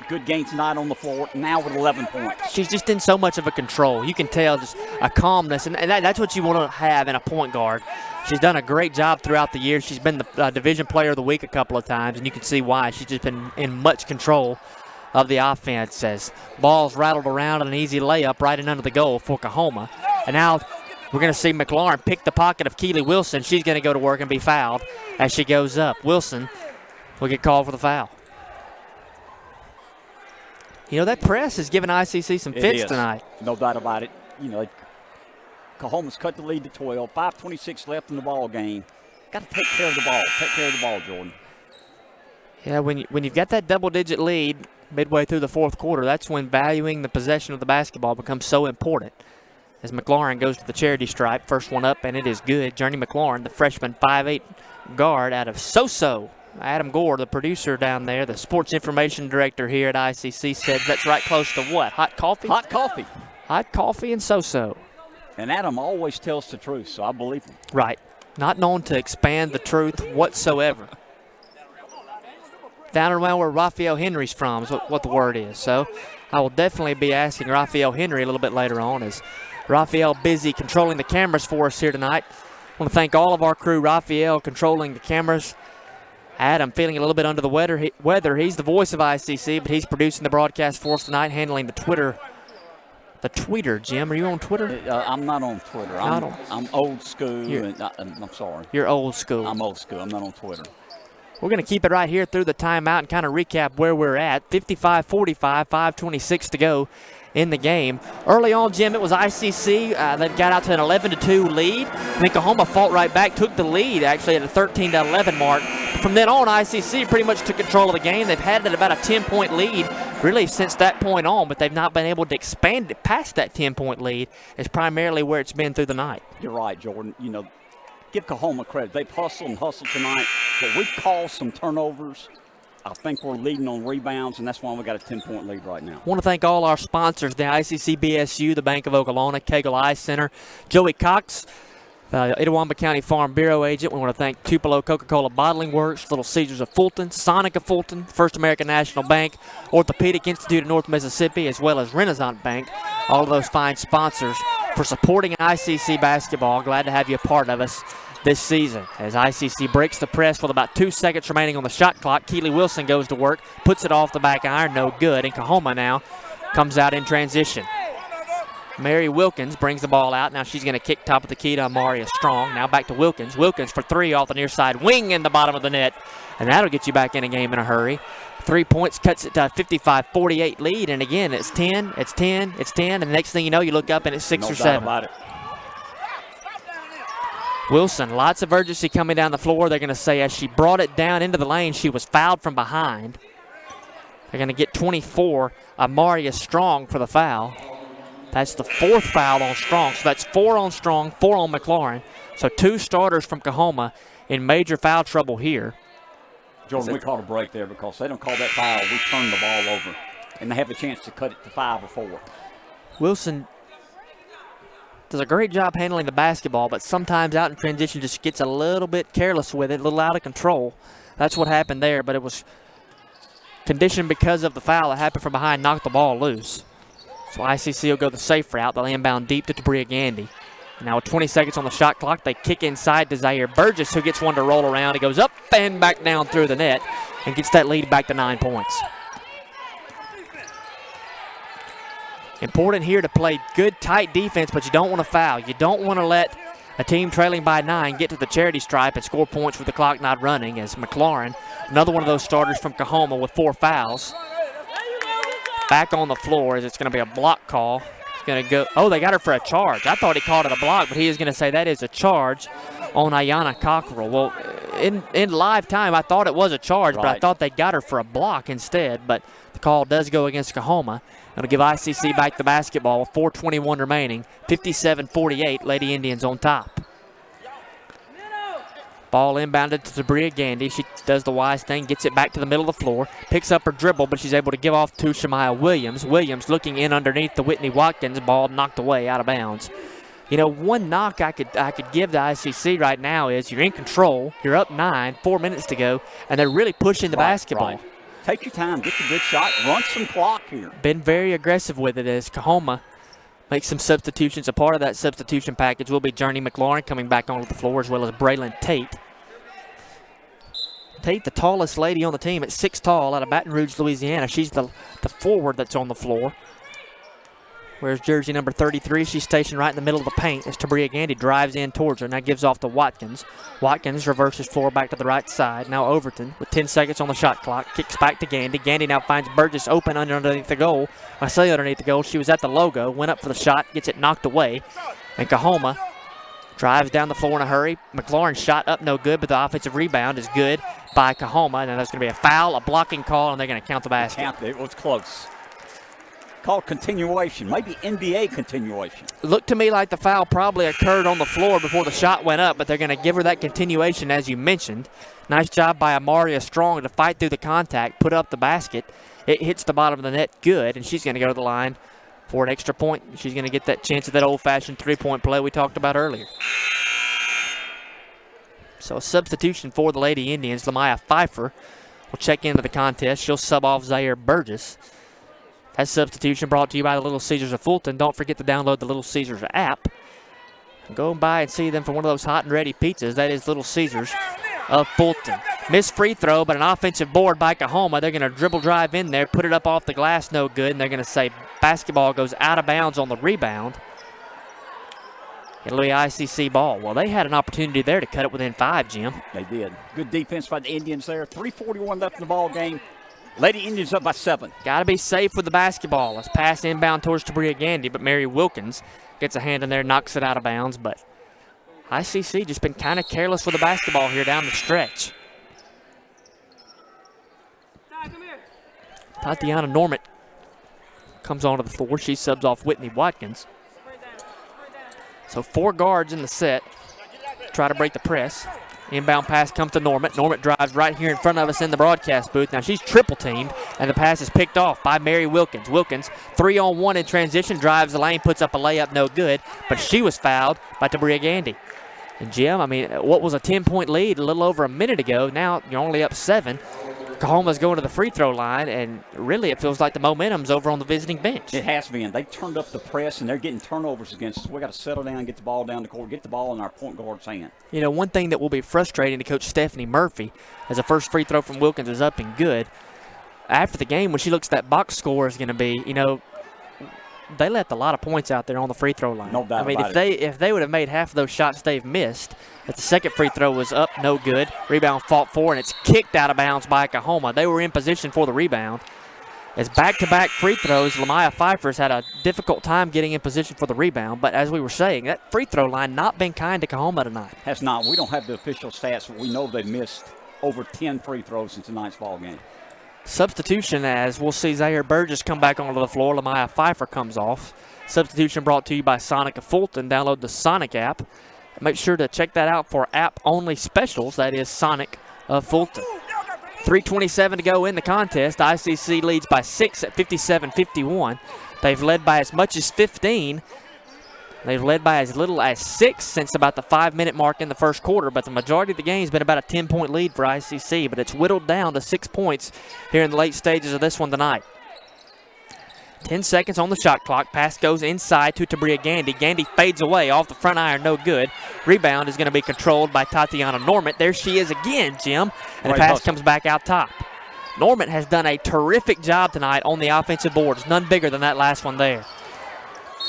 Good game tonight on the floor, now with 11 points. She's just in so much of a control. You can tell just a calmness, and that's what you want to have in a point guard. She's done a great job throughout the year. She's been the Division Player of the Week a couple of times, and you can see why. She's just been in much control of the offense as ball's rattled around and an easy layup right in under the goal for Coahoma. And now we're going to see McLaurin pick the pocket of Keely Wilson. She's going to go to work and be fouled as she goes up. Wilson will get called for the foul. You know, that press has given ICC some fits tonight. No doubt about it. You know, Coahoma's cut the lead to 12. 5:26 left in the ball game. Got to take care of the ball. Take care of the ball, Jordan. Yeah, when you've got that double-digit lead midway through the fourth quarter, that's when valuing the possession of the basketball becomes so important. As McLaurin goes to the charity stripe, first one up, and it is good. Journey McLaurin, the freshman 5'8" guard out of Soso Adam Gore, the producer down there, the sports information director here at ICC, said that's right close to what? Hot coffee? Hot coffee. Hot coffee and so-so. And Adam always tells the truth, so I believe him. Right. Not known to expand the truth whatsoever. Down around where Raphael Henry's from is what the word is. So I will definitely be asking Raphael Henry a little bit later on, as Raphael busy controlling the cameras for us here tonight. I want to thank all of our crew. Raphael controlling the cameras. Adam feeling a little bit under the weather. He's the voice of ICC, but he's producing the broadcast for us tonight, handling the Twitter. The tweeter, Jim. Are you on Twitter? I'm not on Twitter. I'm old school. I'm sorry. You're old school. I'm old school. I'm not on Twitter. We're going to keep it right here through the timeout and kind of recap where we're at. 55-45, 5:26 to go in the game. Early on, Jim, it was ICC that got out to an 11-2 lead. And then Coahoma fought right back, took the lead actually at a 13-11 mark. From then on, ICC pretty much took control of the game. They've had it about a 10-point lead really since that point on, but they've not been able to expand it past that 10-point lead. It's primarily where it's been through the night. You're right, Jordan. You know, give Coahoma credit. They've hustled and hustled tonight, but we've caused some turnovers. I think we're leading on rebounds, and that's why we got a 10-point lead right now. I want to thank all our sponsors, the ICC BSU, the Bank of Okolona, Cagle Eye Center, Joey Cox, Itawamba County Farm Bureau agent. We want to thank Tupelo Coca-Cola Bottling Works, Little Caesars of Fulton, Sonic of Fulton, First American National Bank, Orthopedic Institute of North Mississippi, as well as Renaissance Bank. All of those fine sponsors for supporting ICC basketball. Glad to have you a part of us this season. As ICC breaks the press with about 2 seconds remaining on the shot clock, Keely Wilson goes to work, puts it off the back iron, no good. And Coahoma now comes out in transition. Mary Wilkins brings the ball out. Now she's going to kick top of the key to Amaria Strong. Now back to Wilkins. Wilkins for three off the near side wing in the bottom of the net. And that'll get you back in a game in a hurry. 3 points cuts it to a 55-48 lead. And again, it's 10, it's 10, it's 10. And the next thing you know, you look up and it's 6 or 7. About it. Wilson, lots of urgency coming down the floor. They're going to say as she brought it down into the lane, she was fouled from behind. They're going to get 24, Amaria Strong for the foul. That's the 4th foul on Strong. So that's 4 on Strong, 4 on McLaurin. So 2 starters from Coahoma in major foul trouble here. Jordan, we called a break there because they don't call that foul. We turn the ball over, and they have a chance to cut it to 5 or 4. Wilson does a great job handling the basketball, but sometimes out in transition just gets a little bit careless with it, a little out of control. That's what happened there, but it was conditioned because of the foul that happened from behind, knocked the ball loose. So ICC will go the safe route. They'll inbound deep to Tabria Gandy. Now with 20 seconds on the shot clock, they kick inside to Zaire Burgess, who gets one to roll around. He goes up and back down through the net and gets that lead back to 9 points. Important here to play good, tight defense, but you don't want to foul. You don't want to let a team trailing by 9 get to the charity stripe and score points with the clock not running, as McLaurin, another one of those starters from Coahoma with 4 fouls, back on the floor as it's going to be a block call. It's going to go, oh, they got her for a charge. I thought he called it a block, but he is going to say that is a charge on Ayanna Cockrell. Well, in live time, I thought it was a charge, but I thought they got her for a block instead. But the call does go against Coahoma. It'll give ICC back the basketball with 4:21 remaining. 57-48, Lady Indians on top. Ball inbounded to Tabria Gandy. She does the wise thing, gets it back to the middle of the floor, picks up her dribble, but she's able to give off to Shemaya Williams. Williams looking in underneath the Whitney Watkins. Ball knocked away out of bounds. You know, one knock I could give the ICC right now is you're in control, you're up 9, 4 minutes to go, and they're really pushing the basketball. Right. Take your time, get the good shot, run some clock here. Been very aggressive with it as Coahoma makes some substitutions. A part of that substitution package will be Journey McLaurin coming back onto the floor, as well as Braylon Tate. Tate, the tallest lady on the team, at 6 tall, out of Baton Rouge, Louisiana. She's the forward that's on the floor. Whereas jersey number 33, she's stationed right in the middle of the paint as Tabria Gandy drives in towards her. Now gives off to Watkins. Watkins reverses floor back to the right side. Now Overton with 10 seconds on the shot clock. Kicks back to Gandy. Gandy now finds Burgess open underneath the goal. I say underneath the goal. She was at the logo. Went up for the shot. Gets it knocked away. And Coahoma drives down the floor in a hurry. McLaurin's shot up no good, but the offensive rebound is good by Coahoma. And then there's going to be a foul, a blocking call, and they're going to count the basket. It was close. called continuation, maybe NBA continuation. Looked to me like the foul probably occurred on the floor before the shot went up, but they're going to give her that continuation, as you mentioned. Nice job by Amaria Strong to fight through the contact, put up the basket. It hits the bottom of the net good, and she's going to go to the line for an extra point. She's going to get that chance at that old-fashioned three-point play we talked about earlier. So a substitution for the Lady Indians. Lamaya Pfeiffer will check into the contest. She'll sub off Zaire Burgess. That substitution brought to you by the Little Caesars of Fulton. Don't forget to download the Little Caesars app. Go by and see them for one of those hot and ready pizzas. That is Little Caesars of Fulton. Missed free throw, but an offensive board by Coahoma. They're going to dribble drive in there, put it up off the glass, no good, and they're going to say basketball goes out of bounds on the rebound. It'll be ICC ball. Well, they had an opportunity there to cut it within 5, Jim. They did. Good defense by the Indians there. 3:41 left in the ball game. Lady Indians up by 7. Got to be safe with the basketball. Let's pass inbound towards Tabria Gandy, but Mary Wilkins gets a hand in there, knocks it out of bounds. But ICC just been kind of careless with the basketball here down the stretch. Tatiana Normant comes onto the floor. She subs off Whitney Watkins. So 4 guards in the set. Try to break the press. Inbound pass comes to Normant. Normant drives right here in front of us in the broadcast booth. Now she's triple teamed, and the pass is picked off by Mary Wilkins. Wilkins, 3-on-1 in transition, drives the lane, puts up a layup, no good, but she was fouled by Tabria Gandy. And Jim, I mean, what was a 10-point lead a little over a minute ago, now you're only up 7. Coahoma's going to the free throw line, and really it feels like the momentum's over on the visiting bench. It has been. They've turned up the press, and they're getting turnovers against us. We got to settle down, get the ball down the court, get the ball in our point guard's hand. You know, one thing that will be frustrating to Coach Stephanie Murphy, as the first free throw from Wilkins is up and good, after the game when she looks at that box score is going to be, you know, they left a lot of points out there on the free throw line. No doubt I mean, about if they would have made half of those shots they've missed, if the second free throw was up, no good. Rebound fought for, and it's kicked out of bounds by Coahoma. They were in position for the rebound. As back-to-back free throws, Lamaya Pfeiffer's had a difficult time getting in position for the rebound. But as we were saying, that free throw line not been kind to Coahoma tonight. Has not. We don't have the official stats, but we know they missed over 10 free throws in tonight's ball game. Substitution, as we'll see Zaire Burgess come back onto the floor. Lamaya Pfeiffer comes off. Substitution brought to you by Sonic of Fulton. Download the Sonic app. Make sure to check that out for app-only specials. That is Sonic of Fulton. 3:27 to go in the contest. ICC leads by 6 at 57-51. They've led by as much as 15. They've led by as little as 6 since about the 5-minute mark in the first quarter, but the majority of the game has been about a 10-point lead for ICC, but it's whittled down to 6 points here in the late stages of this one tonight. 10 seconds on the shot clock. Pass goes inside to Tabria Gandy. Gandy fades away off the front iron, no good. Rebound is going to be controlled by Tatiana Normant. There she is again, Jim, and the pass comes back out top. Normant has done a terrific job tonight on the offensive boards, none bigger than that last one there.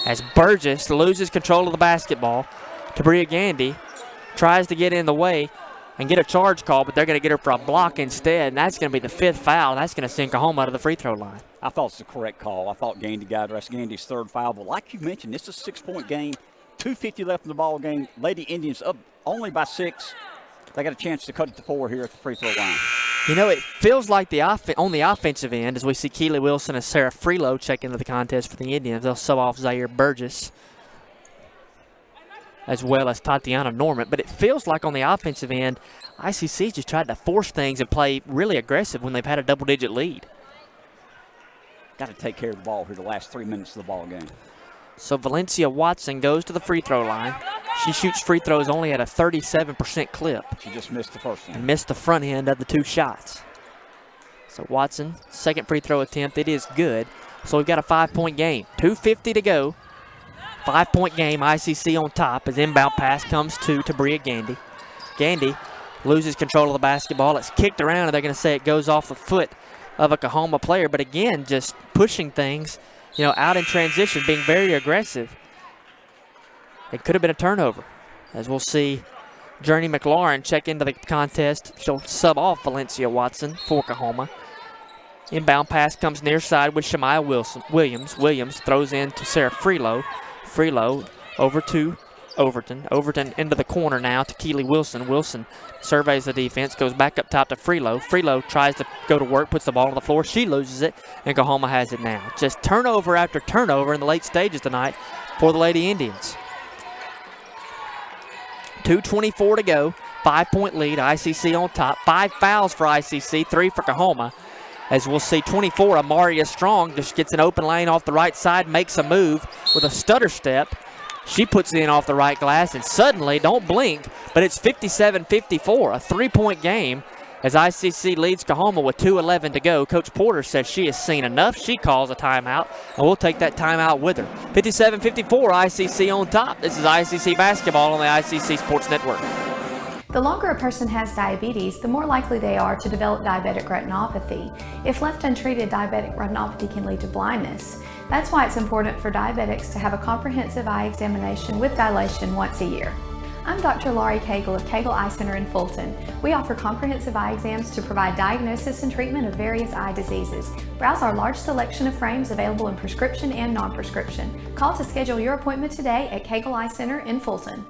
As Burgess loses control of the basketball, Tabria Gandy tries to get in the way and get a charge call, but they're going to get her for a block instead, and that's going to be the 5th foul. That's going to send Coahoma to the free throw line. I thought it's the correct call. I thought Gandy got it. That's Gandy's 3rd foul. But like you mentioned, this is a 6-point game. 2:50 left in the ball game. Lady Indians up only by 6. They got a chance to cut it to 4 here at the free throw line. You know, it feels like on the offensive end, as we see Keely Wilson and Sarah Freelow check into the contest for the Indians, they'll sub off Zaire Burgess as well as Tatiana Normant. But it feels like on the offensive end, ICC just tried to force things and play really aggressive when they've had a double-digit lead. Got to take care of the ball here the last 3 minutes of the ball game. So Valencia Watson goes to the free throw line. She shoots free throws only at a 37% clip. She just missed the first one. And missed the front end of the 2 shots. So Watson, second free throw attempt, it is good. So we've got a 5-point game. 2:50 to go. 5-point game, ICC on top as inbound pass comes to Tabria Gandy. Gandy loses control of the basketball. It's kicked around, and they're going to say it goes off the foot of a Coahoma player. But again, just pushing things, you know, out in transition, being very aggressive. It could have been a turnover, as we'll see Journey McLaurin check into the contest. She'll sub off Valencia Watson for Coahoma. Inbound pass comes near side with Shemaya Williams. Williams throws in to Sarah Freelow. Freelow over to Overton. Overton into the corner now to Keely Wilson. Wilson surveys the defense, goes back up top to Freelo. Freelo tries to go to work, puts the ball on the floor. She loses it, and Coahoma has it now. Just turnover after turnover in the late stages tonight for the Lady Indians. 2:24 to go. 5-point lead. ICC on top. 5 fouls for ICC, 3 for Coahoma. As we'll see, 24, Amaria Strong just gets an open lane off the right side, makes a move with a stutter step. She puts it in off the right glass, and suddenly, don't blink, but it's 57-54, a 3-point game as ICC leads Coahoma with 2:11 to go. Coach Porter says she has seen enough. She calls a timeout, and we'll take that timeout with her. 57-54, ICC on top. This is ICC basketball on the ICC Sports Network. The longer a person has diabetes, the more likely they are to develop diabetic retinopathy. If left untreated, diabetic retinopathy can lead to blindness. That's why it's important for diabetics to have a comprehensive eye examination with dilation once a year. I'm Dr. Laurie Cagle of Cagle Eye Center in Fulton. We offer comprehensive eye exams to provide diagnosis and treatment of various eye diseases. Browse our large selection of frames available in prescription and non-prescription. Call to schedule your appointment today at Cagle Eye Center in Fulton.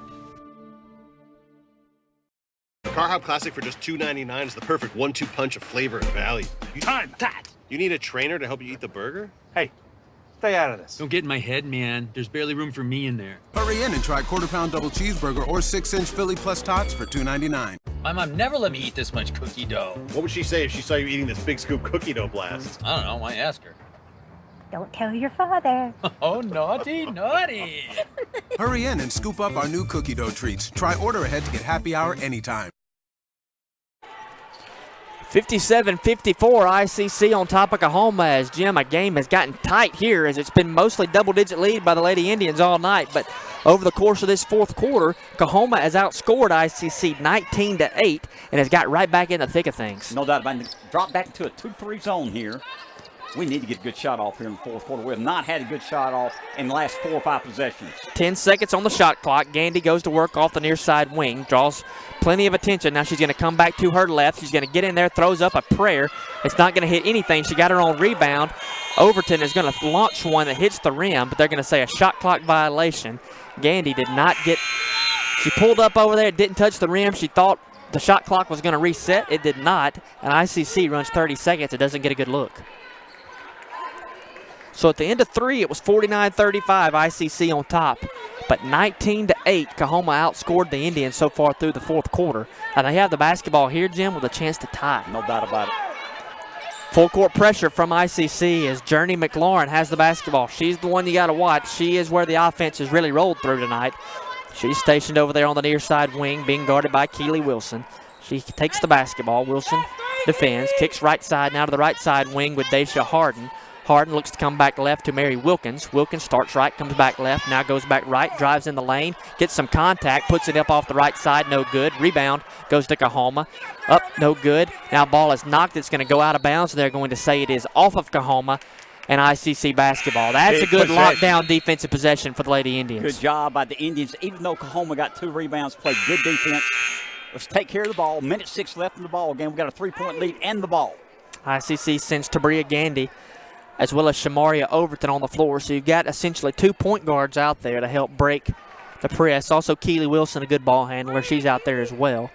Car Hop Classic for just $2.99 is the perfect 1-2 punch of flavor and value. Time, that. You need a trainer to help you eat the burger? Hey, stay out of this. Don't get in my head, man. There's barely room for me in there. Hurry in and try quarter-pound double cheeseburger or 6-inch Philly plus tots for $2.99. My mom never let me eat this much cookie dough. What would she say if she saw you eating this big scoop cookie dough blast? I don't know. Why ask her? Don't tell your father. Oh, naughty, naughty. Hurry in and scoop up our new cookie dough treats. Try order ahead to get happy hour anytime. 57-54, ICC on top of Coahoma as Jim, a game has gotten tight here as it's been mostly double-digit lead by the Lady Indians all night. But over the course of this fourth quarter, Coahoma has outscored ICC 19-8 and has got right back in the thick of things. No doubt about it. Drop back into a 2-3 zone here. We need to get a good shot off here in the fourth quarter. We have not had a good shot off in the last 4 or 5 possessions. 10 seconds on the shot clock. Gandy goes to work off the near side wing, draws plenty of attention. Now she's going to come back to her left. She's going to get in there, throws up a prayer. It's not going to hit anything. She got her own rebound. Overton is going to launch one that hits the rim, but they're going to say a shot clock violation. Gandy did not get, she pulled up over there, didn't touch the rim. She thought the shot clock was going to reset. It did not, and ICC runs 30 seconds. It doesn't get a good look. So at the end of 3, it was 49-35, ICC on top. But 19-8, Coahoma outscored the Indians so far through the fourth quarter. And they have the basketball here, Jim, with a chance to tie. No doubt about it. Full court pressure from ICC as Journey McLaurin has the basketball. She's the one you got to watch. She is where the offense has really rolled through tonight. She's stationed over there on the near side wing, being guarded by Keely Wilson. She takes the basketball. Wilson defends, kicks right side now to the right side wing with Daisha Harden. Harden looks to come back left to Mary Wilkins. Wilkins starts right, comes back left, now goes back right, drives in the lane, gets some contact, puts it up off the right side, no good. Rebound goes to Coahoma. Up, no good. Now ball is knocked. It's going to go out of bounds. They're going to say it is off of Coahoma and ICC basketball. That's a good lockdown defensive possession for the Lady Indians. Good job by the Indians. Even though Coahoma got 2 rebounds, played good defense. Let's take care of the ball. 1:06 left in the ball game. We got a 3-point lead and the ball. ICC sends Tabria Gandy as well as Shamaria Overton on the floor. So you've got essentially 2 point guards out there to help break the press. Also Keely Wilson, a good ball handler. She's out there as well.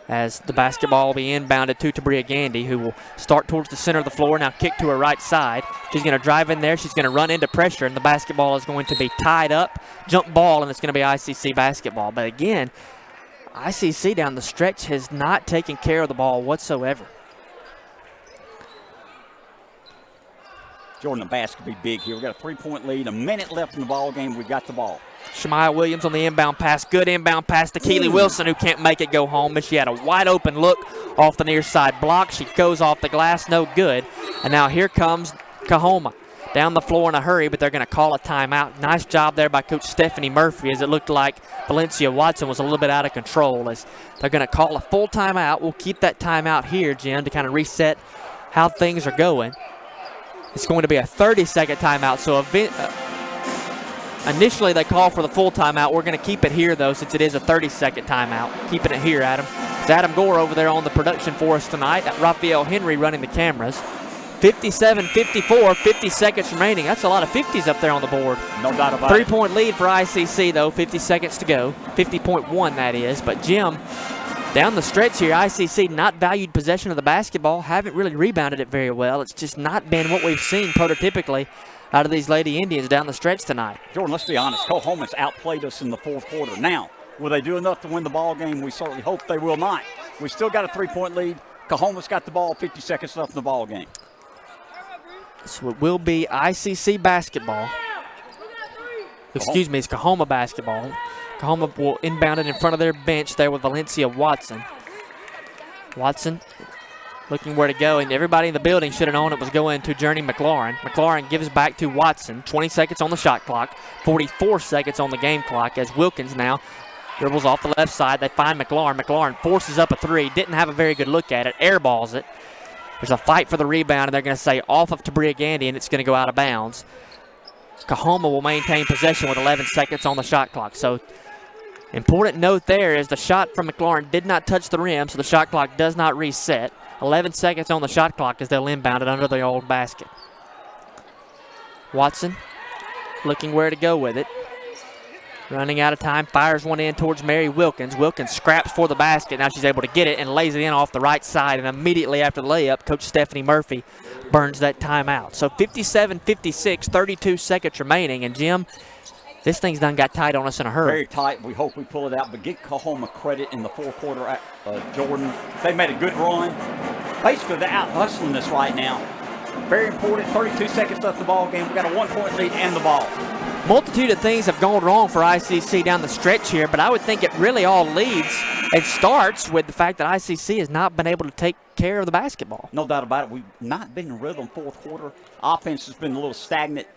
As the basketball will be inbounded to Tabria Gandy, who will start towards the center of the floor, now kick to her right side. She's going to drive in there. She's going to run into pressure, and the basketball is going to be tied up. Jump ball, and it's going to be ICC basketball. But again, ICC down the stretch has not taken care of the ball whatsoever. Jordan, the basket will be big here. We got a 3-point lead, a minute left in the ball game. We got the ball. Shemaya Williams on the inbound pass. Good inbound pass to Keely Wilson, who can't make it go home. But she had a wide open look off the near side block. She goes off the glass, no good. And now here comes Coahoma down the floor in a hurry, but they're going to call a timeout. Nice job there by Coach Stephanie Murphy, as it looked like Valencia Watson was a little bit out of control. As they're going to call a full timeout. We'll keep that timeout here, Jim, to kind of reset how things are going. It's going to be a 30-second timeout. So initially they call for the full timeout. We're going to keep it here, though, since it is a 30-second timeout. Keeping it here, Adam. It's Adam Gore over there on the production for us tonight. Raphael Henry running the cameras. 57-54, 50 seconds remaining. That's a lot of 50s up there on the board. No doubt about it. 3-point lead for ICC, though, 50 seconds to go. 50.1, that is. But, Jim, down the stretch here, ICC not valued possession of the basketball, haven't really rebounded it very well. It's just not been what we've seen prototypically out of these Lady Indians down the stretch tonight. Jordan, let's be honest. Coahoma's outplayed us in the fourth quarter. Now, will they do enough to win the ball game? We certainly hope they will not. We still got a 3-point lead. Coahoma's got the ball, 50 seconds left in the ball game. So it will be ICC basketball. Excuse me, it's Coahoma basketball. Coahoma will inbound it in front of their bench there with Valencia Watson. Watson looking where to go, and everybody in the building should have known it was going to Journey McLaurin. McLaurin gives back to Watson. 20 seconds on the shot clock, 44 seconds on the game clock as Wilkins now dribbles off the left side. They find McLaurin. McLaurin forces up a three. Didn't have a very good look at it. Airballs it. There's a fight for the rebound, and they're going to say off of Tabria Gandy, and it's going to go out of bounds. Coahoma will maintain possession with 11 seconds on the shot clock. So important note there is the shot from McLaurin did not touch the rim, so the shot clock does not reset. 11 seconds on the shot clock as they'll inbound it under the old basket. Watson looking where to go with it. Running out of time, fires one in towards Mary Wilkins. Wilkins scraps for the basket. Now she's able to get it and lays it in off the right side. And immediately after the layup, Coach Stephanie Murphy burns that timeout. So 57-56, 32 seconds remaining. And Jim, this thing's done got tight on us in a hurry. Very tight. We hope we pull it out. But get Coahoma credit in the fourth quarter, Jordan. They made a good run. Basically, they're out hustling this right now. Very important. 32 seconds left in the ball game. We got a 1-point lead and the ball. Multitude of things have gone wrong for ICC down the stretch here, but I would think it really all leads and starts with the fact that ICC has not been able to take care of the basketball. No doubt about it. We've not been in rhythm fourth quarter. Offense has been a little stagnant.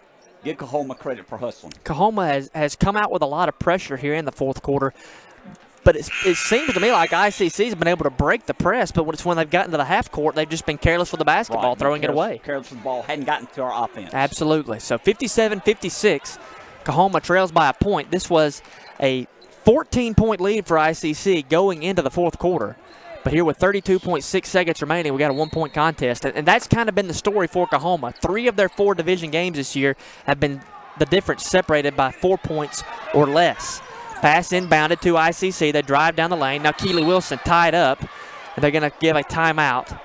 Give Coahoma credit for hustling. Coahoma has come out with a lot of pressure here in the fourth quarter, but it seems to me like ICC has been able to break the press, but when they've gotten to the half court, they've just been careless with the basketball, right, throwing it away. Careless with the ball, hadn't gotten to our offense. Absolutely. So 57-56, Coahoma trails by a point. This was a 14-point lead for ICC going into the fourth quarter. But here with 32.6 seconds remaining, we got a 1-point contest. And that's kind of been the story for Coahoma. 3 of their 4 division games this year have been the difference separated by 4 points or less. Pass inbounded to ICC. They drive down the lane. Now Keely Wilson tied up, and they're going to give a timeout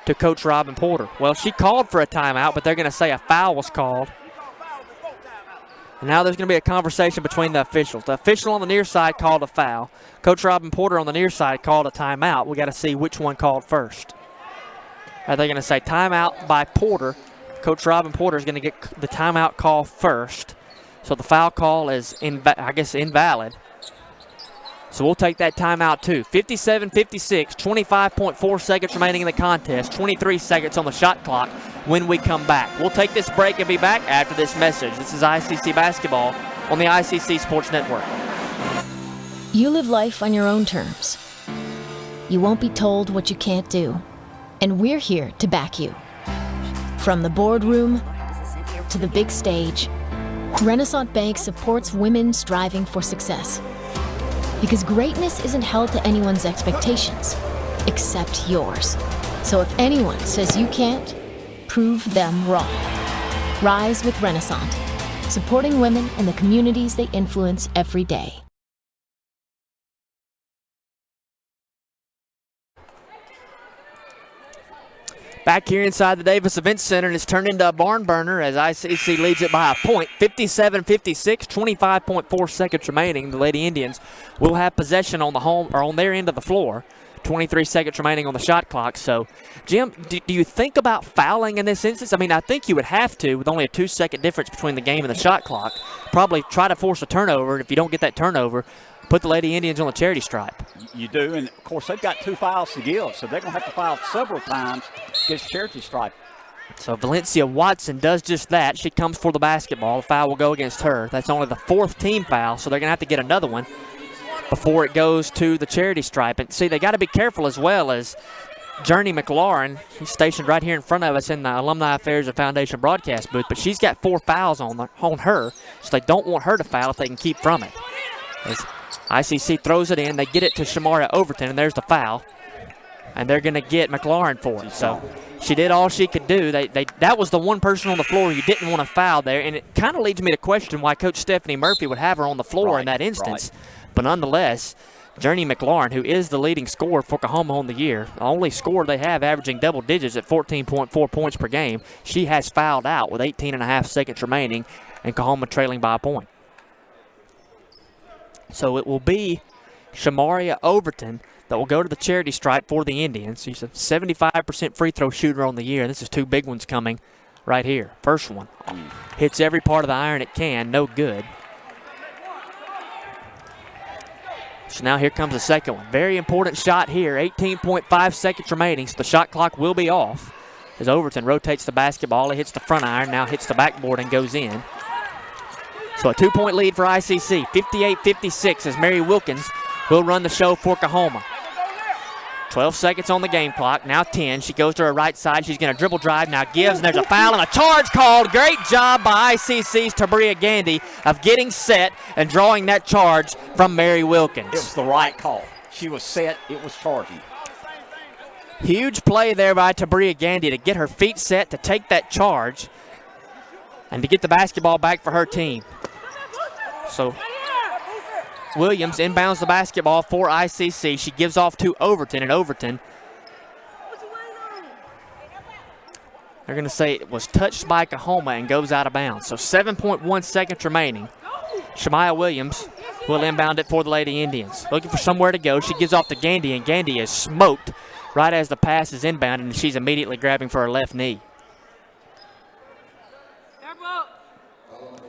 to Coach Robin Porter. Well, she called for a timeout, but they're going to say a foul was called. And now there's going to be a conversation between the officials. The official on the near side called a foul. Coach Robin Porter on the near side called a timeout. We got to see which one called first. Are they going to say timeout by Porter? Coach Robin Porter is going to get the timeout call first. So the foul call is, invalid. So we'll take that timeout too. 57-56, 25.4 seconds remaining in the contest. 23 seconds on the shot clock when we come back. We'll take this break and be back after this message. This is ICC Basketball on the ICC Sports Network. You live life on your own terms. You won't be told what you can't do. And we're here to back you. From the boardroom to the big stage, Renaissance Bank supports women striving for success. Because greatness isn't held to anyone's expectations, except yours. So if anyone says you can't, prove them wrong. Rise with Renaissance, supporting women and the communities they influence every day. Back here inside the Davis Event Center, and it's turned into a barn burner as ICC leads it by a point. 57-56, 25.4 seconds remaining. The Lady Indians will have possession on on their end of the floor. 23 seconds remaining on the shot clock. So, Jim, do you think about fouling in this instance? I mean, I think you would have to, with only a 2-second difference between the game and the shot clock. Probably try to force a turnover, and if you don't get that turnover, put the Lady Indians on the charity stripe. You do, and of course they've got 2 fouls to give, so they're going to have to foul several times against charity stripe. So Valencia Watson does just that. She comes for the basketball. The foul will go against her. That's only the 4th team foul, so they're going to have to get another one before it goes to the charity stripe. And see, they got to be careful as well as Journey McLaurin. He's stationed right here in front of us in the Alumni Affairs and Foundation broadcast booth, but she's got 4 fouls on her, so they don't want her to foul if they can keep from it. As ICC throws it in, they get it to Shamara Overton, and there's the foul. and they're going to get McLaurin for it. So she did all she could do. That was the one person on the floor you didn't want to foul there, and it kind of leads me to question why Coach Stephanie Murphy would have her on the floor in that instance. But nonetheless, Journey McLaurin, who is the leading scorer for Coahoma on the year, the only scorer they have averaging double digits at 14.4 points per game, she has fouled out with 18.5 seconds remaining and Coahoma trailing by a point. So it will be Shamaria Overton that will go to the charity stripe for the Indians. She's a 75% free throw shooter on the year. This is two big ones coming right here. First one hits every part of the iron it can, no good. So now here comes the second one. Very important shot here. 18.5 seconds remaining, so the shot clock will be off as Overton rotates the basketball. It hits the front iron, now hits the backboard and goes in. So a 2-point lead for ICC, 58-56 as Mary Wilkins will run the show for Coahoma. 12 seconds on the game clock, now 10. She goes to her right side. She's going to dribble drive, now gives, and there's a foul and a charge called. Great job by ICC's Tabria Gandy of getting set and drawing that charge from Mary Wilkins. It was the right call. She was set, it was charging. Huge play there by Tabria Gandy to get her feet set to take that charge and to get the basketball back for her team. So Williams inbounds the basketball for ICC. She gives off to Overton, and Overton, they're going to say it was touched by Coahoma and goes out of bounds. So 7.1 seconds remaining. Shemaya Williams will inbound it for the Lady Indians. Looking for somewhere to go. She gives off to Gandy, and Gandy is smoked right as the pass is inbounded, and she's immediately grabbing for her left knee.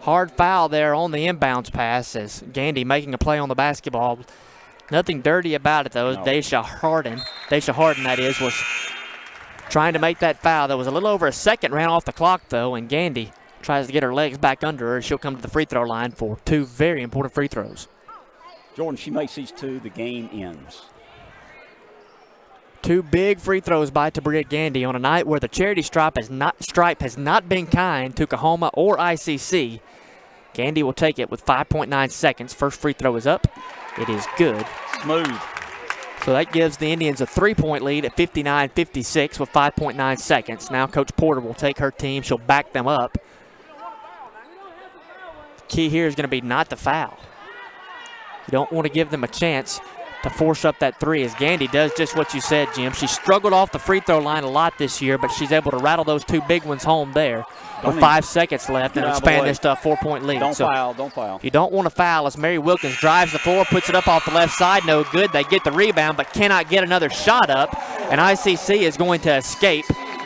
Hard foul there on the inbounds pass as Gandy making a play on the basketball. Nothing dirty about it, though. No. Daisha Harden, that is, was trying to make that foul. There was a little over a second ran off the clock, though, and Gandy tries to get her legs back under her. She'll come to the free throw line for two very important free throws. Jordan, she makes these two, the game ends. Two big free throws by Tabria Gandy on a night where the charity stripe has not been kind to Coahoma or ICC. Gandy will take it with 5.9 seconds. First free throw is up. It is good. Smooth. So that gives the Indians a 3-point lead at 59-56 with 5.9 seconds. Now Coach Porter will take her team. She'll back them up. The key here is going to be not to foul. You don't want to give them a chance to force up that three, as Gandy does just what you said, Jim. She struggled off the free throw line a lot this year, but she's able to rattle those two big ones home there with 5 seconds left and expand this to a 4-point lead. Don't foul. You don't want to foul as Mary Wilkins drives the floor, puts it up off the left side. No good. They get the rebound, but cannot get another shot up, and ICC is going to escape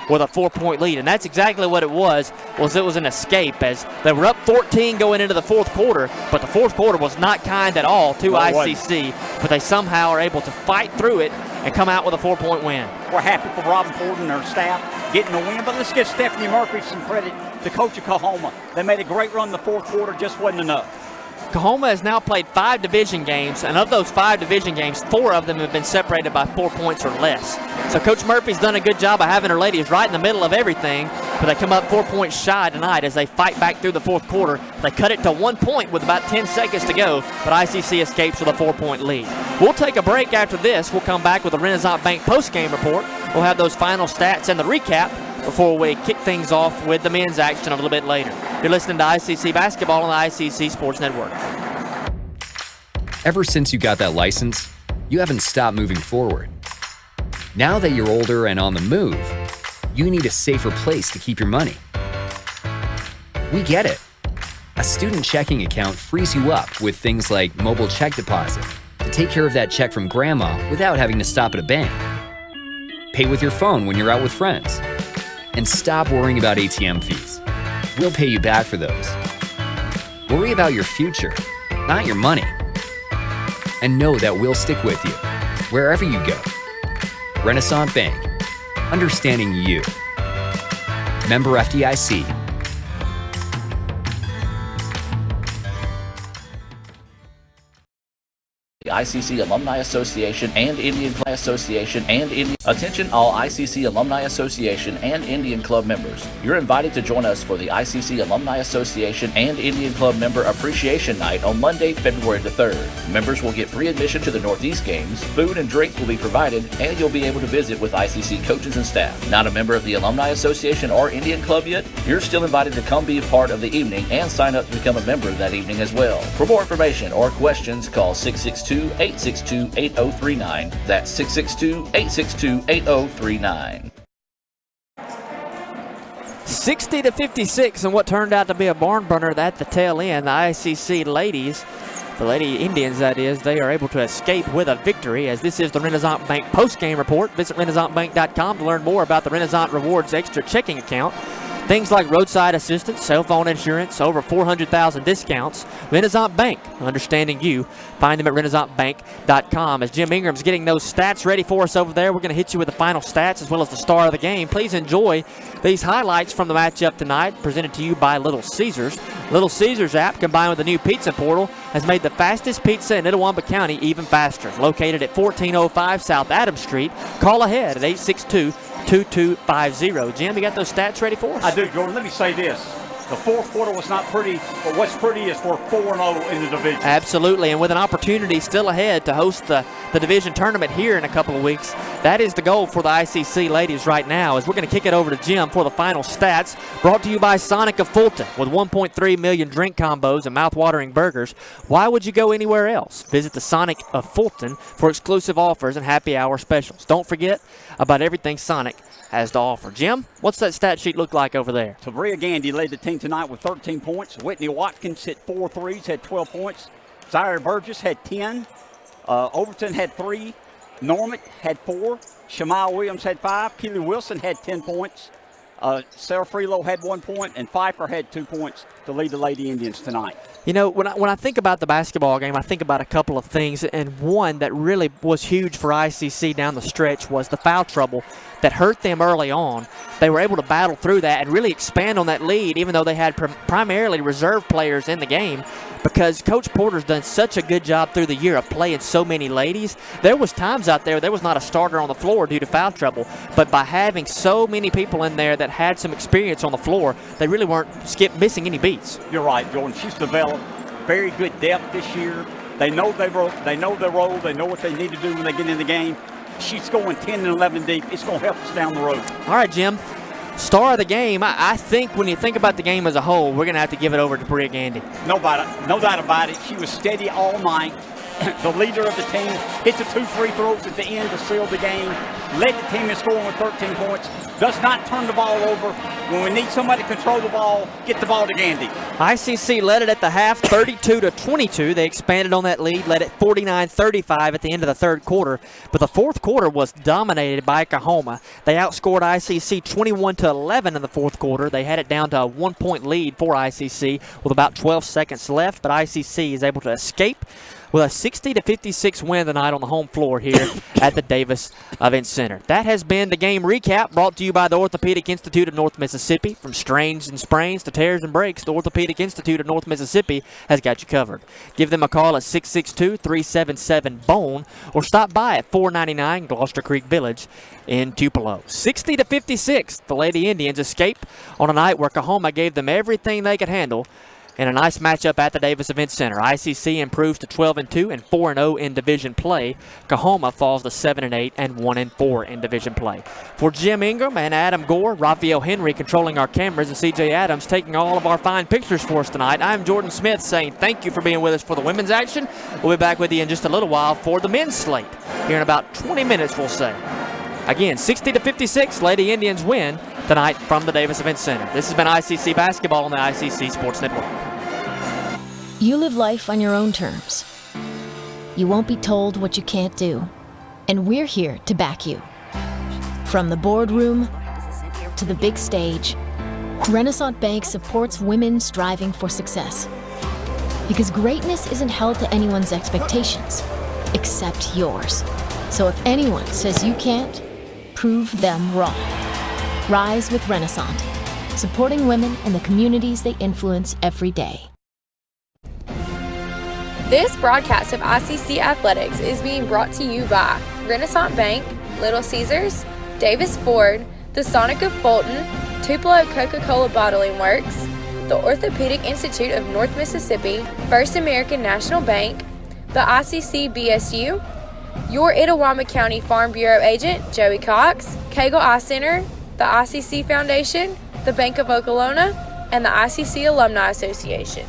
with a 4-point lead, and that's exactly what it was an escape, as they were up 14 going into the fourth quarter, but the fourth quarter was not kind at all to ICC, but they somehow are able to fight through it and come out with a 4-point win. We're happy for Robin Ford and her staff getting the win, but let's give Stephanie Murphy some credit, the coach of Coahoma. They made a great run in the fourth quarter, just wasn't enough. Coahoma has now played 5 division games, and of those 5 division games, 4 of them have been separated by 4 points or less. So Coach Murphy's done a good job of having her ladies right in the middle of everything, but they come up 4 points shy tonight as they fight back through the fourth quarter. They cut it to 1 point with about 10 seconds to go, but ICC escapes with a 4-point lead. We'll take a break after this. We'll come back with a Renaissance Bank post-game report. We'll have those final stats and the recap before we kick things off with the men's action a little bit later. You're listening to ICC Basketball on the ICC Sports Network. Ever since you got that license, you haven't stopped moving forward. Now that you're older and on the move, you need a safer place to keep your money. We get it. A student checking account frees you up with things like mobile check deposit to take care of that check from grandma without having to stop at a bank. Pay with your phone when you're out with friends. And stop worrying about ATM fees. We'll pay you back for those. Worry about your future, not your money. And know that we'll stick with you, wherever you go. Renaissance Bank, understanding you. Member FDIC. ICC Alumni Association and Indian Club Association and Indian. Attention all ICC Alumni Association and Indian Club members. You're invited to join us for the ICC Alumni Association and Indian Club Member Appreciation Night on Monday, February the 3rd. Members will get free admission to the Northeast Games, food and drinks will be provided, and you'll be able to visit with ICC coaches and staff. Not a member of the Alumni Association or Indian Club yet? You're still invited to come be a part of the evening and sign up to become a member that evening as well. For more information or questions, call 662-862-8039. That's 662-862-8039. 60-56 in what turned out to be a barn burner at the tail end. The ICC ladies, the Lady Indians that is, they are able to escape with a victory, as this is the Renaissance Bank post-game report. Visit RenaissanceBank.com to learn more about the Renaissance Rewards extra checking account. Things like roadside assistance, cell phone insurance, over 400,000 discounts. Renaissance Bank, understanding you. Find them at RenaissanceBank.com. As Jim Ingram's getting those stats ready for us over there, we're going to hit you with the final stats as well as the star of the game. Please enjoy these highlights from the matchup tonight, presented to you by Little Caesars. Little Caesars app, combined with the new pizza portal, has made the fastest pizza in Itawamba County even faster. Located at 1405 South Adams Street, call ahead at 862-2250. Jim, you got those stats ready for us? I do, Jordan. Let me say this. The fourth quarter was not pretty, but what's pretty is we're 4-0 in the division. Absolutely, and with an opportunity still ahead to host the division tournament here in a couple of weeks, that is the goal for the ICC ladies right now, as we're going to kick it over to Jim for the final stats, brought to you by Sonic of Fulton. With 1.3 million drink combos and mouth-watering burgers, why would you go anywhere else? Visit the Sonic of Fulton for exclusive offers and happy hour specials. Don't forget about everything Sonic has to offer. Jim, what's that stat sheet look like over there? Tabria Gandy led the team tonight with 13 points. Whitney Watkins hit 4 threes, had 12 points. Zaire Burgess had 10. Overton had 3. Norman had 4. Shamaya Williams had 5. Keely Wilson had 10 points. Sarah Freelo had 1 point, and Pfeiffer had 2 points to lead the Lady Indians tonight. You know, when I think about the basketball game, I think about a couple of things, and one that really was huge for ICC down the stretch was the foul trouble that hurt them early on. They were able to battle through that and really expand on that lead, even though they had primarily reserve players in the game, because Coach Porter's done such a good job through the year of playing so many ladies. There was times out there was not a starter on the floor due to foul trouble, but by having so many people in there that had some experience on the floor, they really weren't missing any beats. You're right, Jordan. She's developed very good depth this year. They know their role. They know what they need to do when they get in the game. She's going 10 and 11 deep. It's going to help us down the road. All right, Jim. Star of the game, I think when you think about the game as a whole, we're going to have to give it over to Bria Gandy. No doubt about it. She was steady all night. The leader of the team hit the 2 free throws at the end to seal the game. Led the team in scoring with 13 points. Does not turn the ball over. When we need somebody to control the ball, get the ball to Gandy. ICC led it at the half, 32-22. They expanded on that lead, led it 49-35 at the end of the third quarter. But the fourth quarter was dominated by Coahoma. They outscored ICC 21-11 in the fourth quarter. They had it down to a 1-point lead for ICC with about 12 seconds left. But ICC is able to escape with a 60-56 win tonight on the home floor here at the Davis Event Center. That has been the game recap, brought to you by the Orthopedic Institute of North Mississippi. From strains and sprains to tears and breaks, the Orthopedic Institute of North Mississippi has got you covered. Give them a call at 662-377-BONE or stop by at 499 Gloucester Creek Village in Tupelo. 60-56, the Lady Indians escape on a night where Coahoma gave them everything they could handle in a nice matchup at the Davis Event Center. ICC improves to 12-2 and 4-0 in division play. Coahoma falls to 7-8 and 1-4 in division play. For Jim Ingram and Adam Gore, Raphael Henry controlling our cameras, and CJ Adams taking all of our fine pictures for us tonight, I'm Jordan Smith saying thank you for being with us for the women's action. We'll be back with you in just a little while for the men's slate. Here in about 20 minutes, we'll say. Again, 60-56, Lady Indians win tonight from the Davis Event Center. This has been ICC Basketball on the ICC Sports Network. You live life on your own terms. You won't be told what you can't do. And we're here to back you. From the boardroom to the big stage, Renaissance Bank supports women striving for success. Because greatness isn't held to anyone's expectations, except yours. So if anyone says you can't, prove them wrong. Rise with Renaissance, supporting women and the communities they influence every day. This broadcast of ICC Athletics is being brought to you by Renaissance Bank, Little Caesars, Davis Ford, the Sonic of Fulton, Tupelo Coca-Cola Bottling Works, the Orthopedic Institute of North Mississippi, First American National Bank, the ICC BSU, your Itawamba County Farm Bureau agent, Joey Cox, Cagle Eye Center, the ICC Foundation, the Bank of Okolona, and the ICC Alumni Association.